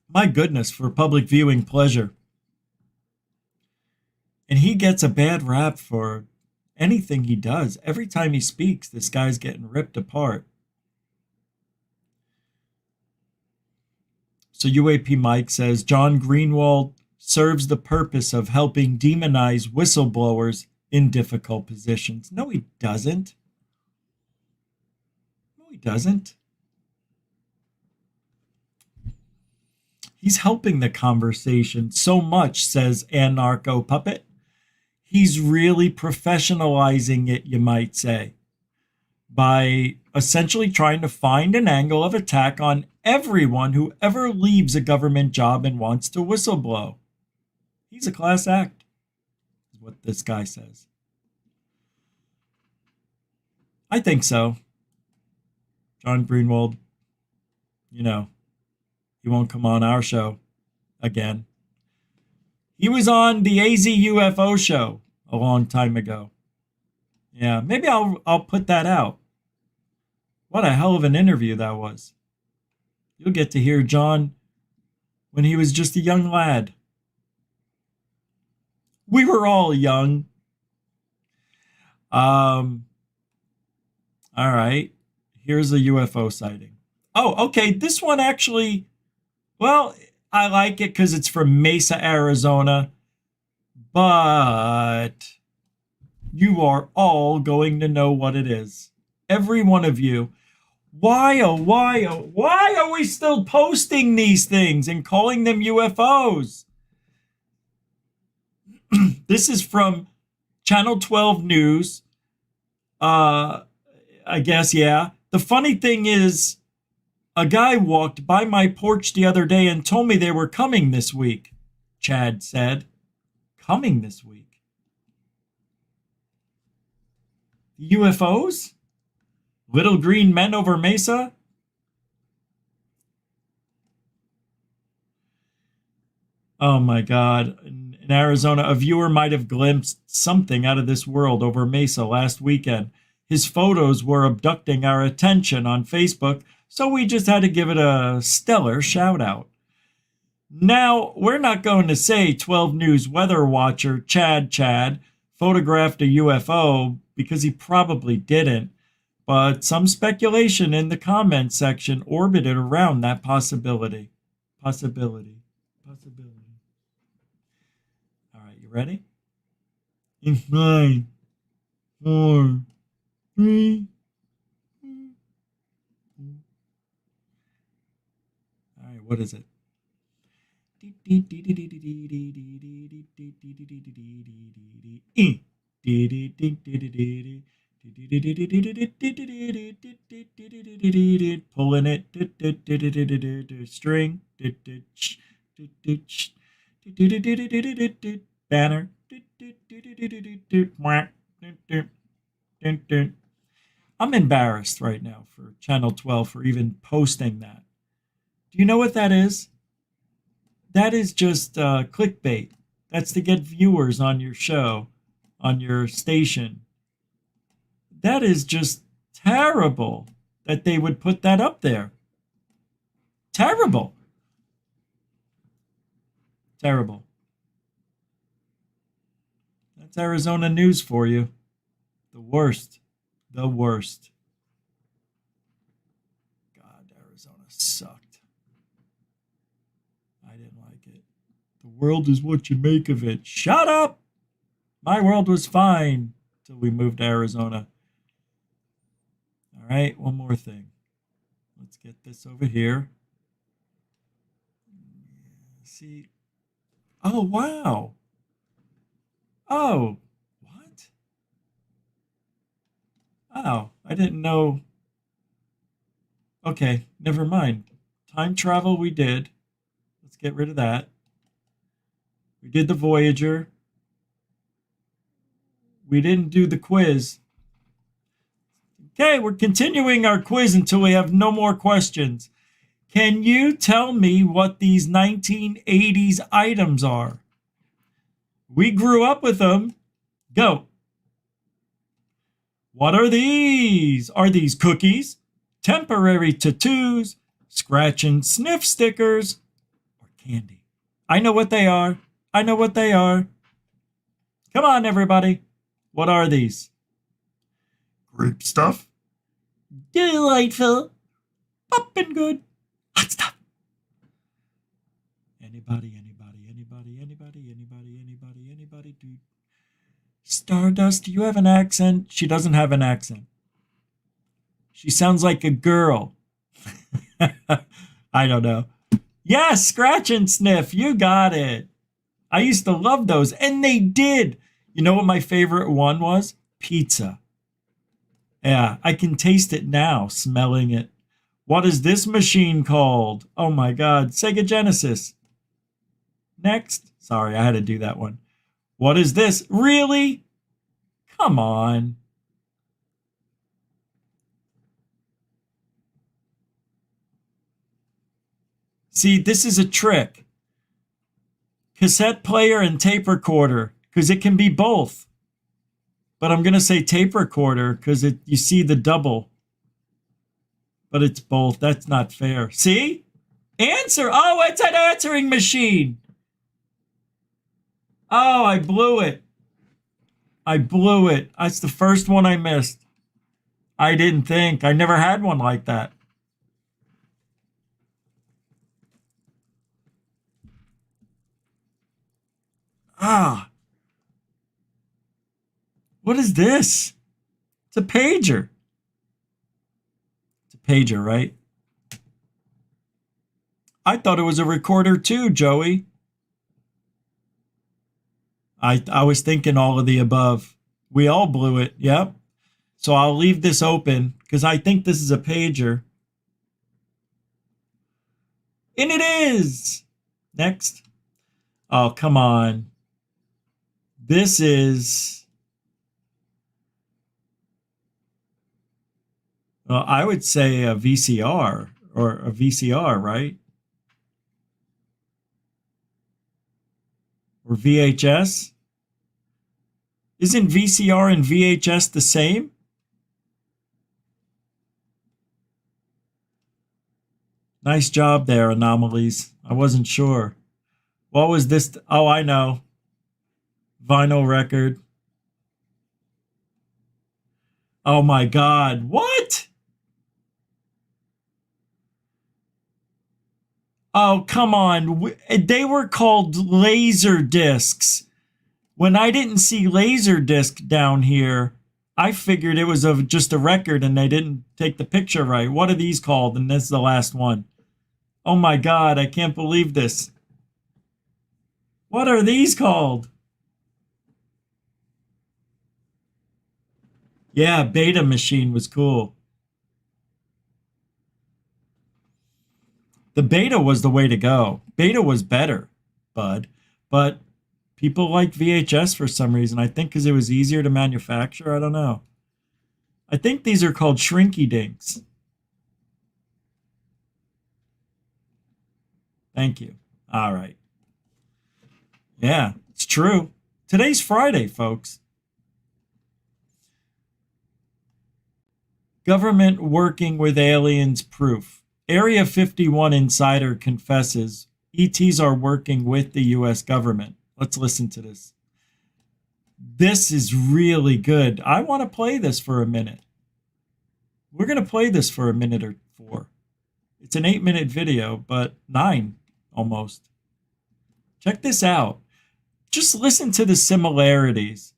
My goodness, for public viewing pleasure. And he gets a bad rap for anything he does. Every time he speaks, this guy's getting ripped apart. So UAP Mike says, John Greenwald serves the purpose of helping demonize whistleblowers in difficult positions. No, he doesn't. No, he doesn't. He's helping the conversation so much, says Anarcho Puppet. He's really professionalizing it, you might say, by essentially trying to find an angle of attack on everyone who ever leaves a government job and wants to whistleblow. He's a class act, is what this guy says. I think so. John Greenwald, you know, he won't come on our show again. He was on the AZ UFO show a long time ago. Yeah, maybe I'll put that out. What a hell of an interview that was. You'll get to hear John when he was just a young lad. We were all young. All right. Here's a UFO sighting. Oh, okay. This one actually, well, I like it because it's from Mesa, Arizona. But you are all going to know what it is. Every one of you. Why are we still posting these things and calling them UFOs? This is from Channel 12 News. I guess, yeah. The funny thing is, a guy walked by my porch the other day and told me they were coming this week, Chad said. Coming this week. The UFOs? Little green men over Mesa? Oh my God. In Arizona, a viewer might have glimpsed something out of this world over Mesa last weekend. His photos were abducting our attention on Facebook, so we just had to give it a stellar shout out. Now, we're not going to say 12 News weather watcher Chad photographed a UFO because he probably didn't, but some speculation in the comments section orbited around that possibility. Possibility. All right, you ready? In 5, 4, 3. All right, what is it? Pulling it, string, banner. I'm embarrassed right now for Channel 12 for even posting that. Do you know what that is? That is just clickbait. That's to get viewers on your show, on your station. That is just terrible that they would put that up there. Terrible. Terrible. That's Arizona news for you. The worst. The worst. God, Arizona sucked. I didn't like it. The world is what you make of it. Shut up! My world was fine till we moved to Arizona. All right, one more thing. Let's get this over here. see. Oh, wow. Oh, what? Oh, I didn't know. Okay, never mind. Time travel we did. Let's get rid of that. We did the Voyager. We didn't do the quiz. Okay, we're continuing our quiz until we have no more questions. Can you tell me what these 1980s items are? We grew up with them. Go. What are these? Are these cookies, temporary tattoos, scratch and sniff stickers, or candy? I know what they are. I know what they are. Come on, everybody. What are these? Grape stuff. Delightful. Poppin' good. Hot stuff. Anybody, dude. Stardust, do you have an accent? She doesn't have an accent. She sounds like a girl. I don't know. Yes, scratch and sniff. You got it. I used to love those, and they did. You know what my favorite one was? Pizza. Yeah, I can taste it now, smelling it. What is this machine called? Oh my God, Sega Genesis. Next. Sorry, I had to do that one. What is this? Really? Come on. See, this is a trick. Cassette player and tape recorder, because it can be both. But I'm going to say tape recorder because you see the double. But it's both. That's not fair. See? Answer. Oh, it's an answering machine. Oh, I blew it. I blew it. That's the first one I missed. I didn't think. I never had one like that. Ah. What is this? It's a pager. It's a pager, right? I thought it was a recorder too, Joey. I was thinking all of the above. We all blew it. Yep. So I'll leave this open because I think this is a pager. And it is. Next. Oh, come on. This is... Well, I would say a VCR or a VCR, right? Or VHS? Isn't VCR and VHS the same? Nice job there, Anomalies. I wasn't sure. What was this? Oh, I know. Vinyl record. Oh my God. What? Oh, come on. They were called laser discs. When I didn't see laser disc down here, I figured it was just a record and they didn't take the picture right. What are these called? And this is the last one. Oh my God, I can't believe this. What are these called? Yeah, Beta Machine was cool. The Beta was the way to go. Beta was better, bud. But people like VHS for some reason. I think because it was easier to manufacture. I don't know. I think these are called Shrinky Dinks. Thank you. All right. Yeah, it's true. Today's Friday, folks. Government working with aliens proof. Area 51 insider confesses ETs are working with the U.S. government. Let's listen to this. This is really good. I want to play this for a minute. We're going to play this for a minute or 4. It's an 8-minute video, but 9 almost. Check this out. Just listen to the similarities.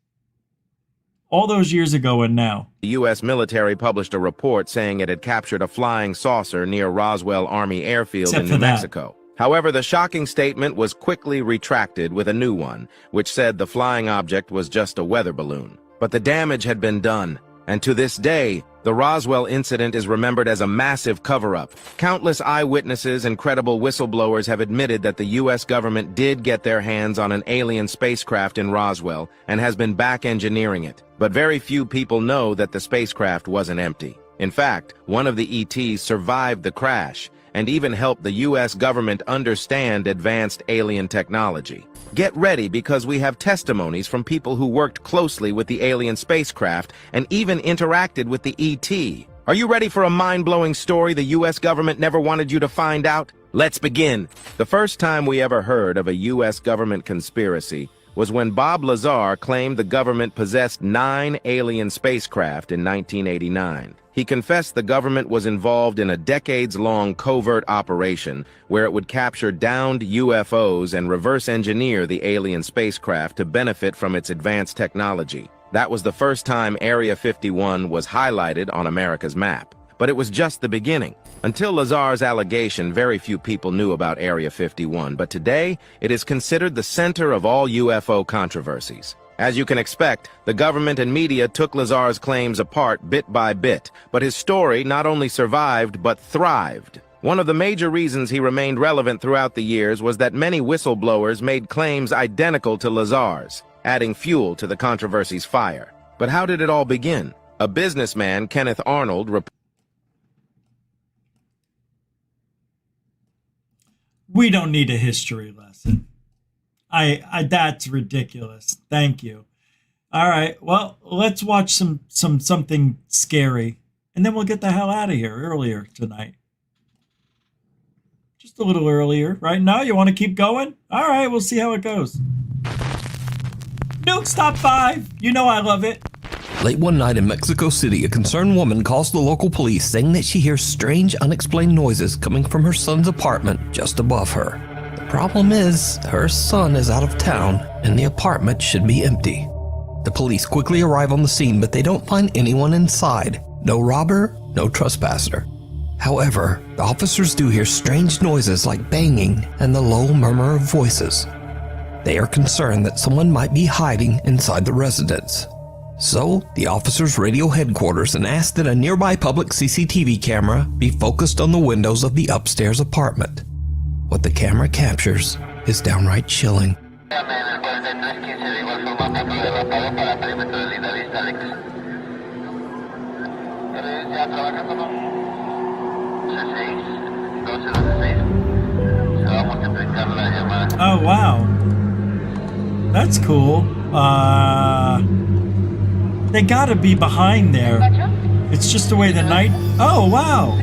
All those years ago and now. The U.S. military published a report saying it had captured a flying saucer near Roswell Army Airfield Except in for New that. Mexico. However, the shocking statement was quickly retracted with a new one, which said the flying object was just a weather balloon. But the damage had been done, and to this day, the Roswell incident is remembered as a massive cover-up. Countless eyewitnesses and credible whistleblowers have admitted that the U.S. government did get their hands on an alien spacecraft in Roswell and has been back engineering it. But very few people know that the spacecraft wasn't empty. In fact, one of the ETs survived the crash and even helped the U.S. government understand advanced alien technology. Get ready, because we have testimonies from people who worked closely with the alien spacecraft and even interacted with the ET. Are you ready for a mind-blowing story the U.S. government never wanted you to find out? Let's begin. The first time we ever heard of a U.S. government conspiracy was when Bob Lazar claimed the government possessed 9 alien spacecraft in 1989. He confessed the government was involved in a decades-long covert operation where it would capture downed UFOs and reverse engineer the alien spacecraft to benefit from its advanced technology. That was the first time Area 51 was highlighted on America's map. But it was just the beginning. Until Lazar's allegation, very few people knew about Area 51, but today it is considered the center of all UFO controversies. As you can expect, the government and media took Lazar's claims apart bit by bit, but his story not only survived but thrived. One of the major reasons he remained relevant throughout the years was that many whistleblowers made claims identical to Lazar's, adding fuel to the controversy's fire. But how did it all begin? A businessman, Kenneth Arnold, We don't need a history lesson. That's ridiculous. Thank you. All right. Well, let's watch something scary, and then we'll get the hell out of here earlier tonight. Just a little earlier. Right now, you want to keep going? All right. We'll see how it goes. Nuke Stop 5. You know I love it. Late one night in Mexico City, a concerned woman calls the local police saying that she hears strange, unexplained noises coming from her son's apartment just above her. The problem is, her son is out of town and the apartment should be empty. The police quickly arrive on the scene, but they don't find anyone inside. No robber, no trespasser. However, the officers do hear strange noises like banging and the low murmur of voices. They are concerned that someone might be hiding inside the residence. So, the officers radio headquarters and ask that a nearby public CCTV camera be focused on the windows of the upstairs apartment. What the camera captures is downright chilling. Oh, wow. That's cool. They gotta be behind there. It's just the way the night... Oh, wow.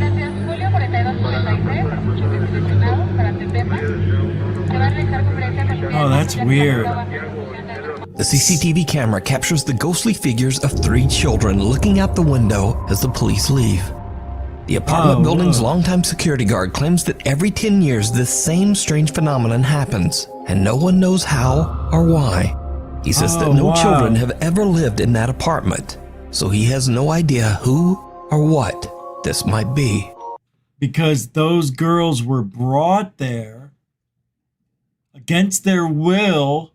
Oh, that's weird. The CCTV camera captures the ghostly figures of 3 children looking out the window as the police leave. The apartment building's longtime security guard claims that every 10 years this same strange phenomenon happens, and no one knows how or why. He says that no children have ever lived in that apartment, so he has no idea who or what this might be. Because those girls were brought there against their will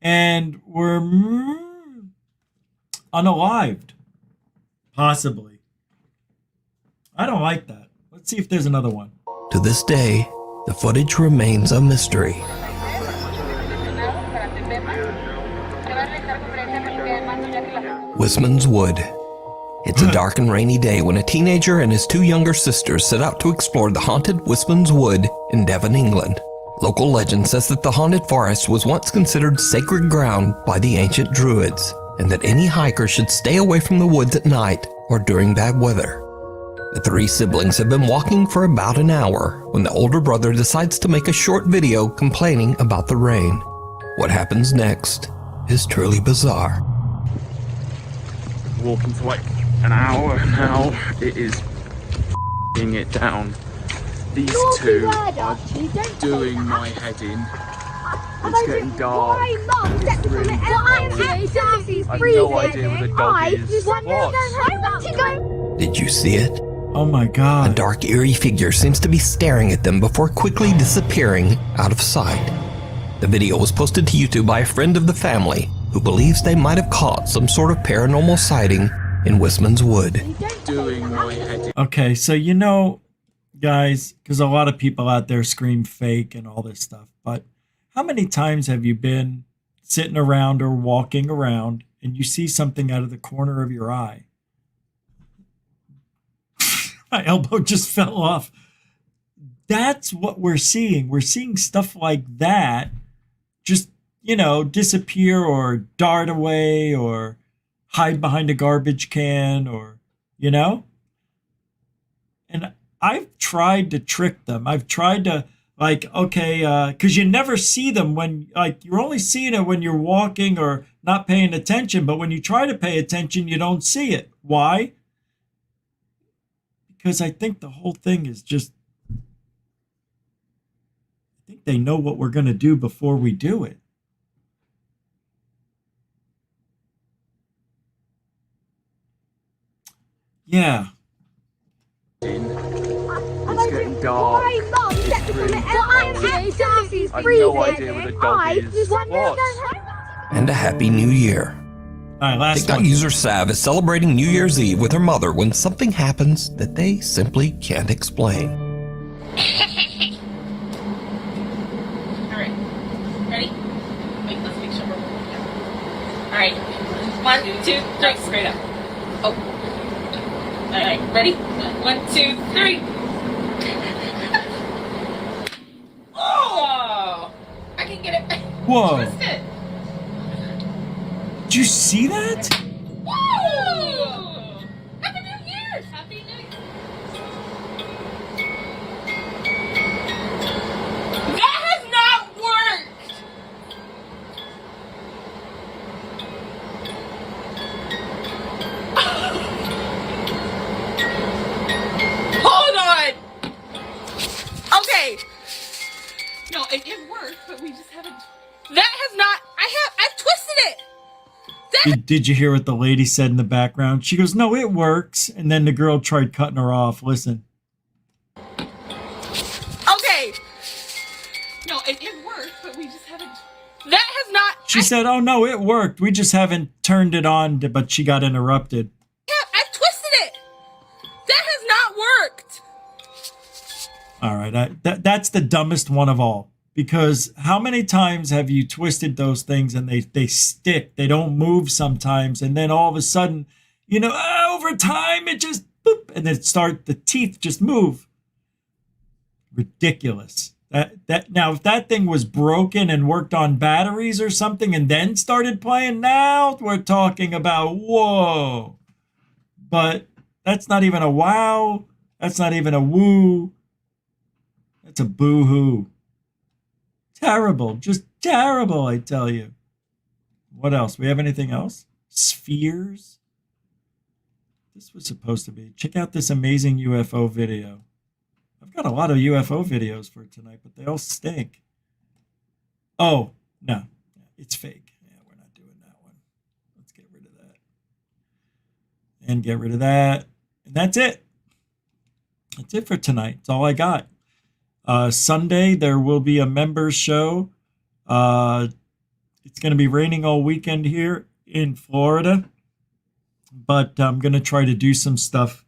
and were unalived. Possibly. I don't like that. Let's see if there's another one. To this day, the footage remains a mystery. Wisman's Wood. It's a dark and rainy day when a teenager and his 2 younger sisters set out to explore the haunted Wisman's Wood in Devon, England. Local legend says that the haunted forest was once considered sacred ground by the ancient Druids, and that any hiker should stay away from the woods at night or during bad weather. The 3 siblings have been walking for about an hour when the older brother decides to make a short video complaining about the rain. What happens next is truly bizarre. Walking for like an hour now. It is f***ing it down. These 2 are doing my head in. It's getting dark. It's really dark. I have no idea where the dog is. What? Did you see it? Oh my A God. dark, eerie figure seems to be staring at them before quickly disappearing out of sight. The video was posted to YouTube by a friend of the family who believes they might have caught some sort of paranormal sighting in Wistman's Wood. Doing my head in. Okay, so you know, guys, because a lot of people out there scream fake and all this stuff, but how many times have you been sitting around or walking around and you see something out of the corner of your eye? My elbow just fell off. That's what we're seeing. We're seeing stuff like that just, you know, disappear or dart away or hide behind a garbage can or, you know? And I've tried to trick them. I've tried to, like, okay, because you never see them when, like, you're only seeing it when you're walking or not paying attention. But when you try to pay attention, you don't see it. Why? Because I think the whole thing is just, I think they know what we're going to do before we do it. Yeah. It's getting dark. It's really I've no idea where the dog is. What? And a Happy New Year. All right, last TikTok one. user Sav is celebrating New Year's Eve with her mother when something happens that they simply can't explain. Alright. Ready? Wait, let's make sure we're moving down. Alright. 1, 2, 3. Straight up. Oh. Alright, ready? 1, 2, 3. Oh! I can get it. Whoa. Twist it. Did you see that? Woo! Happy New Year! Happy New Year! That has not worked! Hold on! Okay. No, it worked, but we just haven't. That has not. I've twisted it! Did you hear what the lady said in the background? She goes, no, it works. And then the girl tried cutting her off. Listen. Okay. No, it worked, but we just haven't. That has not. She said, oh, no, it worked. We just haven't turned it on, but she got interrupted. I've twisted it. That has not worked. All right. That's the dumbest one of all. Because how many times have you twisted those things and they stick? They don't move sometimes. And then all of a sudden, you know, over time, it just, boop, and then the teeth just move. Ridiculous. Now, if that thing was broken and worked on batteries or something and then started playing, now we're talking about, whoa. But that's not even a wow. That's not even a woo. That's a boo-hoo. Terrible, just terrible, I tell you. What else? We have anything else? Spheres? This was supposed to be. Check out this amazing UFO video. I've got a lot of UFO videos for tonight, but they all stink. Oh, no. It's fake. Yeah, we're not doing that one. Let's get rid of that. And get rid of that. And that's it. That's it for tonight. That's all I got. Sunday, there will be a members show. It's going to be raining all weekend here in Florida. But I'm going to try to do some stuff.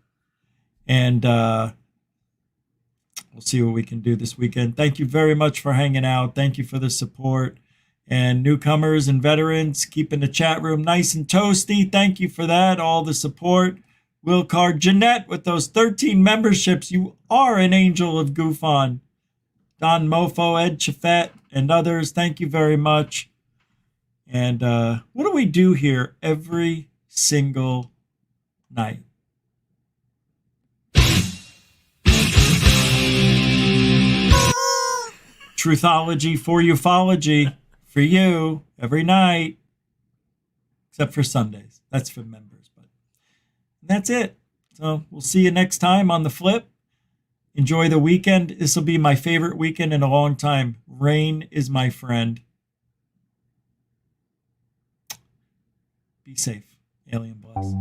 And we'll see what we can do this weekend. Thank you very much for hanging out. Thank you for the support. And newcomers and veterans, keeping the chat room nice and toasty. Thank you for that. All the support. Will Card, Jeanette, with those 13 memberships, you are an angel of goof on. Don Mofo, Ed Chaffet, and others, thank you very much. And what do we do here every single night? Truthology for ufology for you every night, except for Sundays. That's for members, but that's it. So we'll see you next time on The Flip. Enjoy the weekend. This will be my favorite weekend in a long time. Rain is my friend. Be safe. Alien bless.